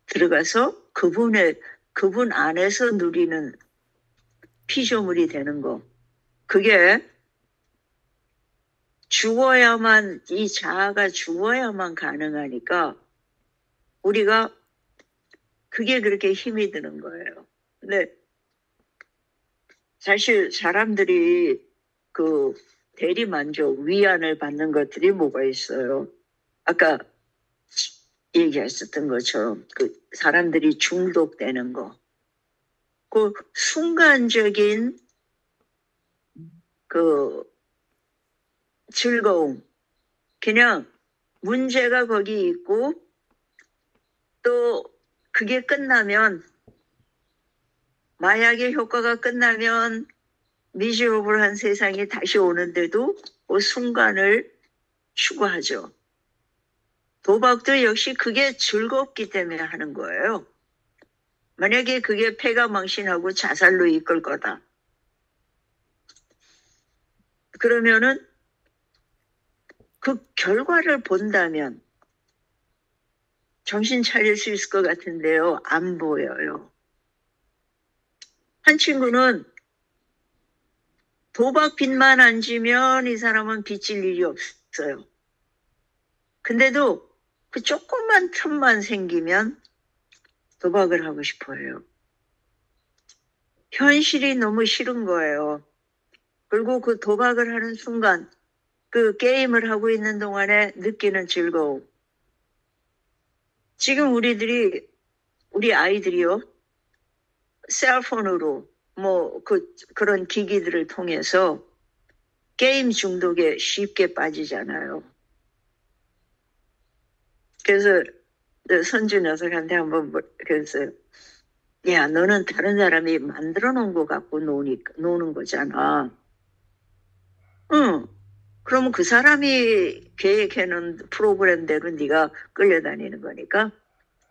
들어가서 그분 안에서 누리는 피조물이 되는 거. 그게 죽어야만, 이 자아가 죽어야만 가능하니까 우리가 그게 그렇게 힘이 드는 거예요. 근데 사실 사람들이 그 대리만족, 위안을 받는 것들이 뭐가 있어요? 아까 얘기했었던 것처럼 그 사람들이 중독되는 거. 그 순간적인 그 즐거움. 그냥 문제가 거기 있고 또 그게 끝나면 마약의 효과가 끝나면 미저러블한 세상이 다시 오는데도 그 순간을 추구하죠. 도박도 역시 그게 즐겁기 때문에 하는 거예요. 만약에 그게 패가 망신하고 자살로 이끌 거다. 그러면은 그 결과를 본다면 정신 차릴 수 있을 것 같은데요. 안 보여요. 한 친구는 도박 빚만 안 지면 이 사람은 빚질 일이 없어요. 근데도 그 조그만 틈만 생기면 도박을 하고 싶어 해요. 현실이 너무 싫은 거예요. 그리고 그 도박을 하는 순간 그 게임을 하고 있는 동안에 느끼는 즐거움. 지금 우리 아이들이요, 셀폰으로 그런 기기들을 통해서 게임 중독에 쉽게 빠지잖아요. 그래서 선주 녀석한테 한번 그래서 야, 너는 다른 사람이 만들어 놓은 거 갖고 노는 거잖아. 응. 그러면 그 사람이 계획해놓은 프로그램대로 네가 끌려다니는 거니까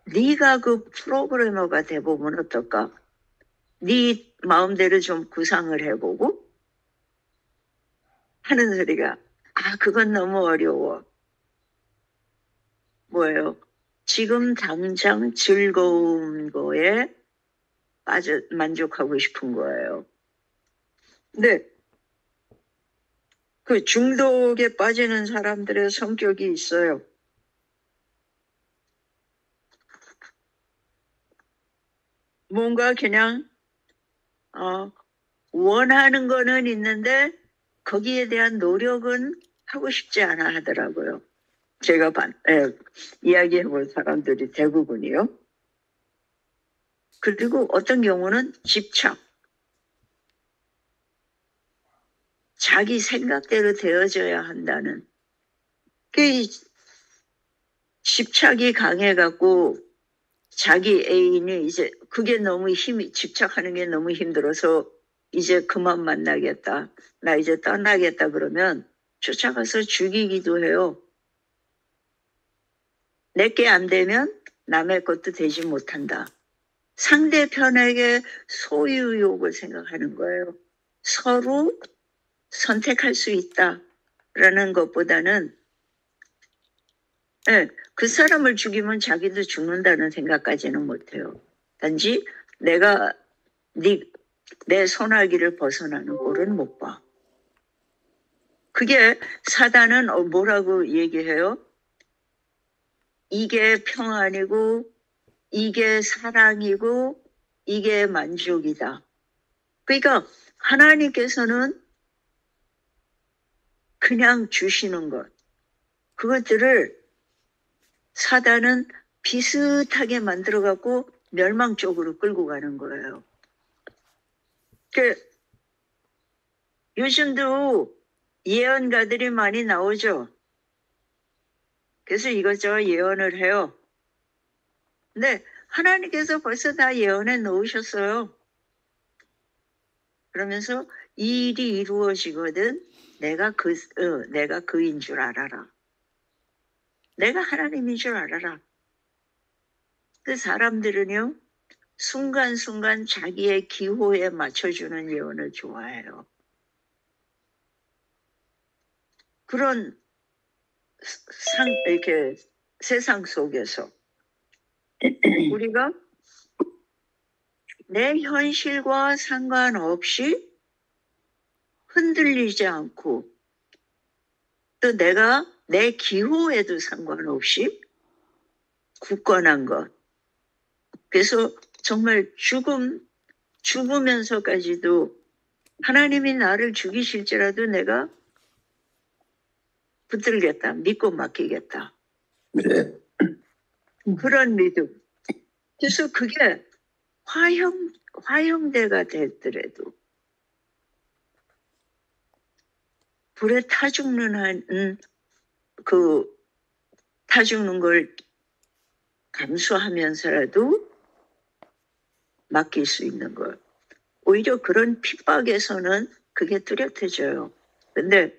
네가 그 프로그래머가 돼보면 어떨까? 네 마음대로 좀 구상을 해보고 하는 소리가 그건 너무 어려워. 뭐예요? 지금 당장 즐거운 거에 만족하고 싶은 거예요. 근데 그 중독에 빠지는 사람들의 성격이 있어요. 뭔가 그냥 원하는 거는 있는데 거기에 대한 노력은 하고 싶지 않아 하더라고요. 제가 이야기해 본 사람들이 대부분이요. 그리고 어떤 경우는 집착. 자기 생각대로 되어져야 한다는. 그 집착이 강해갖고 자기 애인이 이제 그게 너무 집착하는 게 너무 힘들어서 이제 그만 만나겠다. 나 이제 떠나겠다 그러면 쫓아가서 죽이기도 해요. 내게 안 되면 남의 것도 되지 못한다. 상대편에게 소유욕을 생각하는 거예요. 서로 선택할 수 있다라는 것보다는 그 사람을 죽이면 자기도 죽는다는 생각까지는 못해요. 단지 내가 내 손아귀를 벗어나는 꼴은 못 봐. 그게 사단은 뭐라고 얘기해요? 이게 평안이고 이게 사랑이고 이게 만족이다. 그러니까 하나님께서는 그냥 주시는 것, 그것들을 사단은 비슷하게 만들어갖고 멸망 쪽으로 끌고 가는 거예요. 요즘도 예언가들이 많이 나오죠. 그래서 이것저것 예언을 해요. 근데 하나님께서 벌써 다 예언해 놓으셨어요. 그러면서 이 일이 이루어지거든 내가 그인 줄 알아라. 내가 하나님인 줄 알아라. 그 사람들은요, 순간순간 자기의 기호에 맞춰주는 예언을 좋아해요. 그런 이렇게 세상 속에서 우리가 내 현실과 상관없이 흔들리지 않고 또 내가 내 기호에도 상관없이 굳건한 것. 그래서 정말 죽으면서까지도 하나님이 나를 죽이실지라도 내가 붙들겠다. 믿고 맡기겠다. 네. 그런 믿음. 그래서 그게 화형대가 됐더라도 불에 타 죽는 타 죽는 걸 감수하면서라도 맡길 수 있는 걸. 오히려 그런 핍박에서는 그게 뚜렷해져요. 근데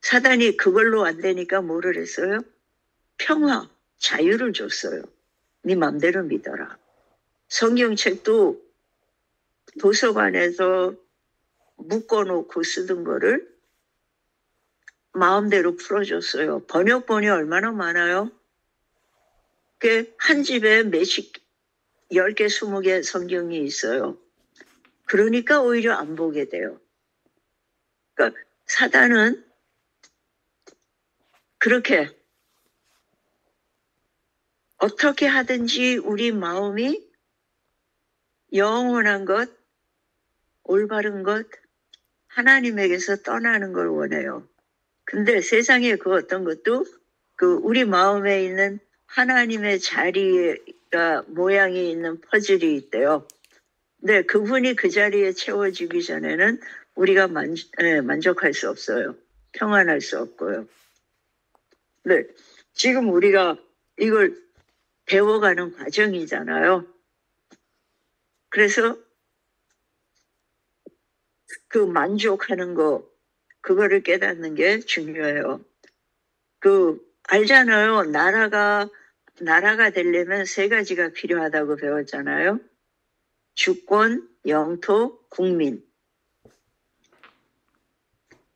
사단이 그걸로 안 되니까 뭐를 했어요? 평화, 자유를 줬어요. 네 맘대로 믿어라. 성경책도 도서관에서 묶어놓고 쓰던 거를 마음대로 풀어줬어요. 번역본이 얼마나 많아요? 한 집에 몇십 10개, 20개 성경이 있어요. 그러니까 오히려 안 보게 돼요. 그러니까 사단은 그렇게 어떻게 하든지 우리 마음이 영원한 것, 올바른 것, 하나님에게서 떠나는 걸 원해요. 근데 세상에 그 어떤 것도 그 우리 마음에 있는 하나님의 자리가 모양이 있는 퍼즐이 있대요. 근데 그분이 그 자리에 채워지기 전에는 우리가 만족할 수 없어요. 평안할 수 없고요. 네, 지금 우리가 이걸 배워가는 과정이잖아요. 그래서 그 만족하는 거, 그거를 깨닫는 게 중요해요. 알잖아요. 나라가 되려면 3가지가 필요하다고 배웠잖아요. 주권, 영토, 국민.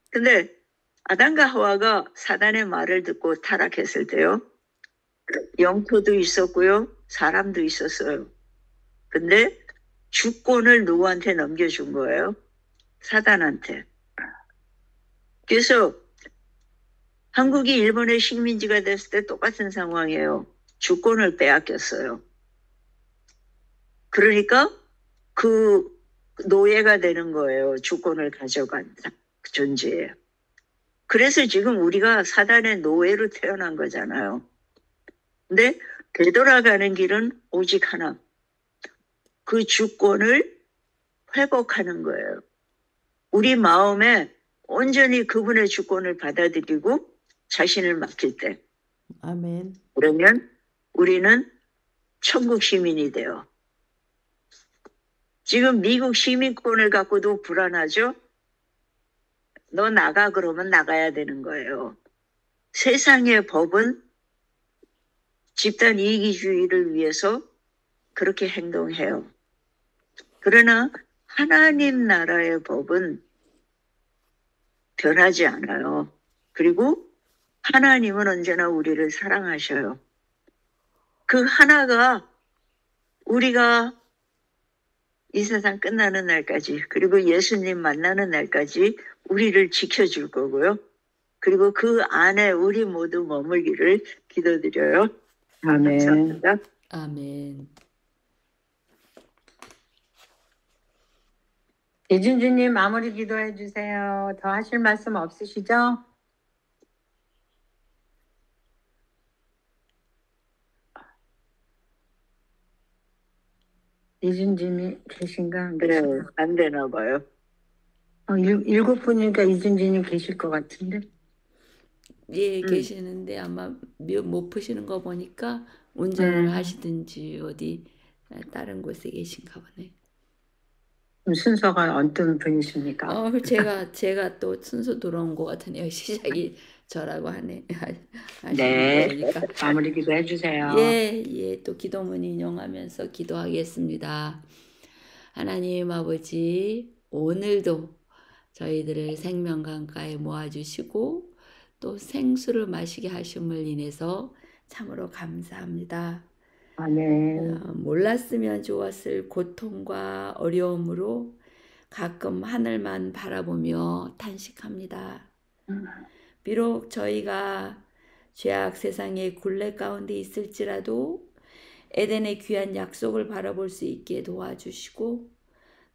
근데 아담과 하와가 사단의 말을 듣고 타락했을 때요. 영토도 있었고요. 사람도 있었어요. 근데 주권을 누구한테 넘겨준 거예요? 사단한테. 그래서 한국이 일본의 식민지가 됐을 때 똑같은 상황이에요. 주권을 빼앗겼어요. 그러니까 그 노예가 되는 거예요. 주권을 가져간 존재예요. 그래서 지금 우리가 사단의 노예로 태어난 거잖아요. 근데 되돌아가는 길은 오직 하나. 그 주권을 회복하는 거예요. 우리 마음에 온전히 그분의 주권을 받아들이고 자신을 맡길 때. 아멘. 그러면 우리는 천국 시민이 돼요. 지금 미국 시민권을 갖고도 불안하죠? 너 나가 그러면 나가야 되는 거예요. 세상의 법은 집단 이기주의를 위해서 그렇게 행동해요. 그러나 하나님 나라의 법은 변하지 않아요. 그리고 하나님은 언제나 우리를 사랑하셔요. 그 하나가 우리가 이 세상 끝나는 날까지, 그리고 예수님 만나는 날까지 우리를 지켜줄 거고요. 그리고 그 안에 우리 모두 머물기를 기도드려요. 아멘. 감사합니다. 아멘. 이준주님 마무리 기도해 주세요. 더 하실 말씀 없으시죠? 이준진이 계신가? 안 네, 계신가? 안 되나 봐요. 7분이니까 이준진이 계실 것 같은데. 예, 계시는데 아마 못 푸시는 거 보니까 운전을 하시든지 어디 다른 곳에 계신가 보네. 순서가 어떤 분이십니까? 제가 또 순서 들어온 것 같으네요. 시작이 저라고 하시는 네, 거니까. 마무리 기도해 주세요. 예, 또 기도문 인용하면서 기도하겠습니다. 하나님 아버지, 오늘도 저희들을 생명강가에 모아주시고 또 생수를 마시게 하심을 인해서 참으로 감사합니다. 아멘. 몰랐으면 좋았을 고통과 어려움으로 가끔 하늘만 바라보며 탄식합니다. 비록 저희가 죄악 세상의 굴레 가운데 있을지라도 에덴의 귀한 약속을 바라볼 수 있게 도와주시고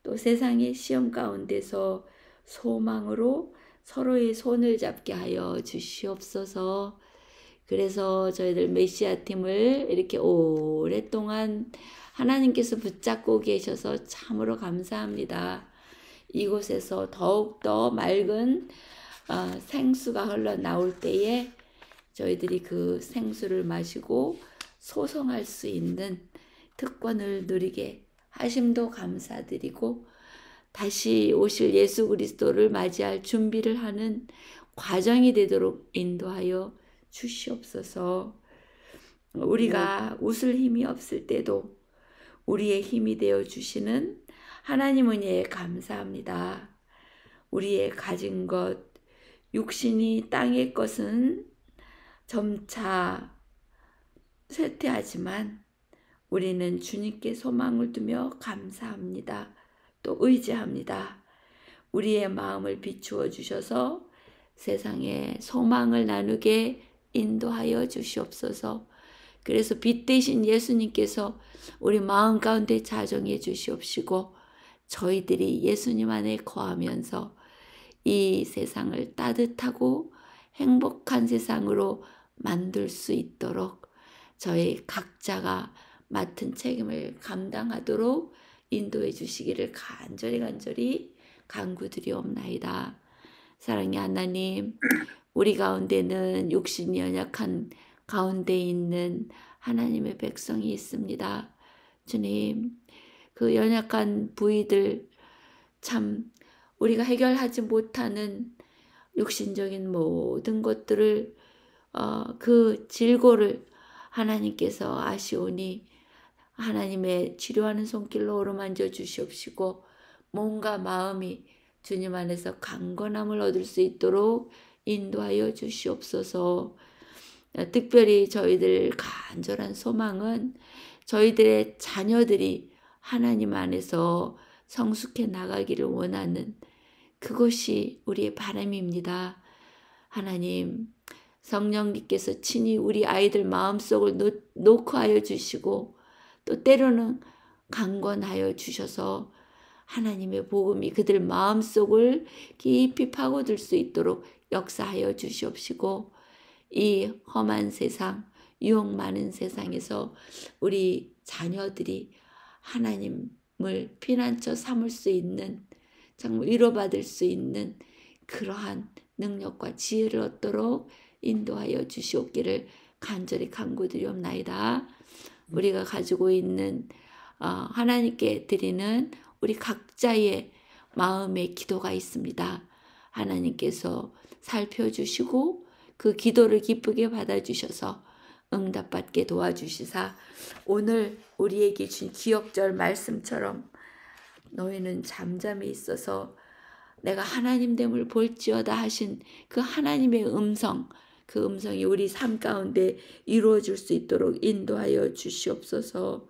또 세상의 시험 가운데서 소망으로 서로의 손을 잡게 하여 주시옵소서. 그래서 저희들 메시아 팀을 이렇게 오랫동안 하나님께서 붙잡고 계셔서 참으로 감사합니다. 이곳에서 더욱더 맑은 생수가 흘러나올 때에 저희들이 그 생수를 마시고 소성할 수 있는 특권을 누리게 하심도 감사드리고 다시 오실 예수 그리스도를 맞이할 준비를 하는 과정이 되도록 인도하여 주시옵소서. 우리가 웃을 힘이 없을 때도 우리의 힘이 되어 주시는 하나님 은혜에 감사합니다. 우리의 가진 것, 육신이 땅의 것은 점차 쇠퇴하지만 우리는 주님께 소망을 두며 감사합니다. 또 의지합니다. 우리의 마음을 비추어 주셔서 세상에 소망을 나누게 인도하여 주시옵소서. 그래서 빛 대신 예수님께서 우리 마음 가운데 자정해 주시옵시고 저희들이 예수님 안에 거하면서 이 세상을 따뜻하고 행복한 세상으로 만들 수 있도록 저희 각자가 맡은 책임을 감당하도록 인도해 주시기를 간절히 간구드리옵나이다. 사랑의 하나님, 우리 가운데는 육신이 연약한 가운데 있는 하나님의 백성이 있습니다. 주님, 그 연약한 부위들 참 우리가 해결하지 못하는 육신적인 모든 것들을 그 질고를 하나님께서 아시오니 하나님의 치료하는 손길로 어루만져 주시옵시고 몸과 마음이 주님 안에서 강건함을 얻을 수 있도록 인도하여 주시옵소서. 특별히 저희들 간절한 소망은 저희들의 자녀들이 하나님 안에서 성숙해 나가기를 원하는 그것이 우리의 바람입니다. 하나님, 성령님께서 친히 우리 아이들 마음속을 녹화하여 주시고 또 때로는 강권하여 주셔서 하나님의 복음이 그들 마음속을 깊이 파고들 수 있도록 역사하여 주시옵시고 이 험한 세상, 유혹 많은 세상에서 우리 자녀들이 하나님을 피난처 삼을 수 있는, 정말 위로받을 수 있는 그러한 능력과 지혜를 얻도록 인도하여 주시옵기를 간절히 간구드리옵나이다. 우리가 가지고 있는 하나님께 드리는 우리 각자의 마음의 기도가 있습니다. 하나님께서 살펴주시고 그 기도를 기쁘게 받아주셔서 응답받게 도와주시사 오늘 우리에게 준 기억절 말씀처럼 너희는 잠잠히 있어서 내가 하나님됨을 볼지어다 하신 그 하나님의 음성, 그 음성이 우리 삶 가운데 이루어질 수 있도록 인도하여 주시옵소서.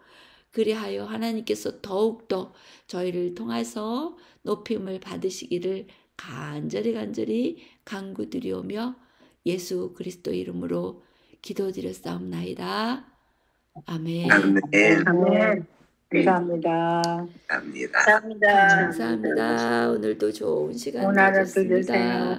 그리하여 하나님께서 더욱더 저희를 통해서 높임을 받으시기를 간절히 간구드리오며 예수 그리스도 이름으로 기도드렸사옵나이다. 아멘. 아멘. 아멘. 감사합니다. 감사합니다. 감사합니다. 감사합니다. 오늘도 좋은 시간 오늘 하루 가졌습니다. 되세요.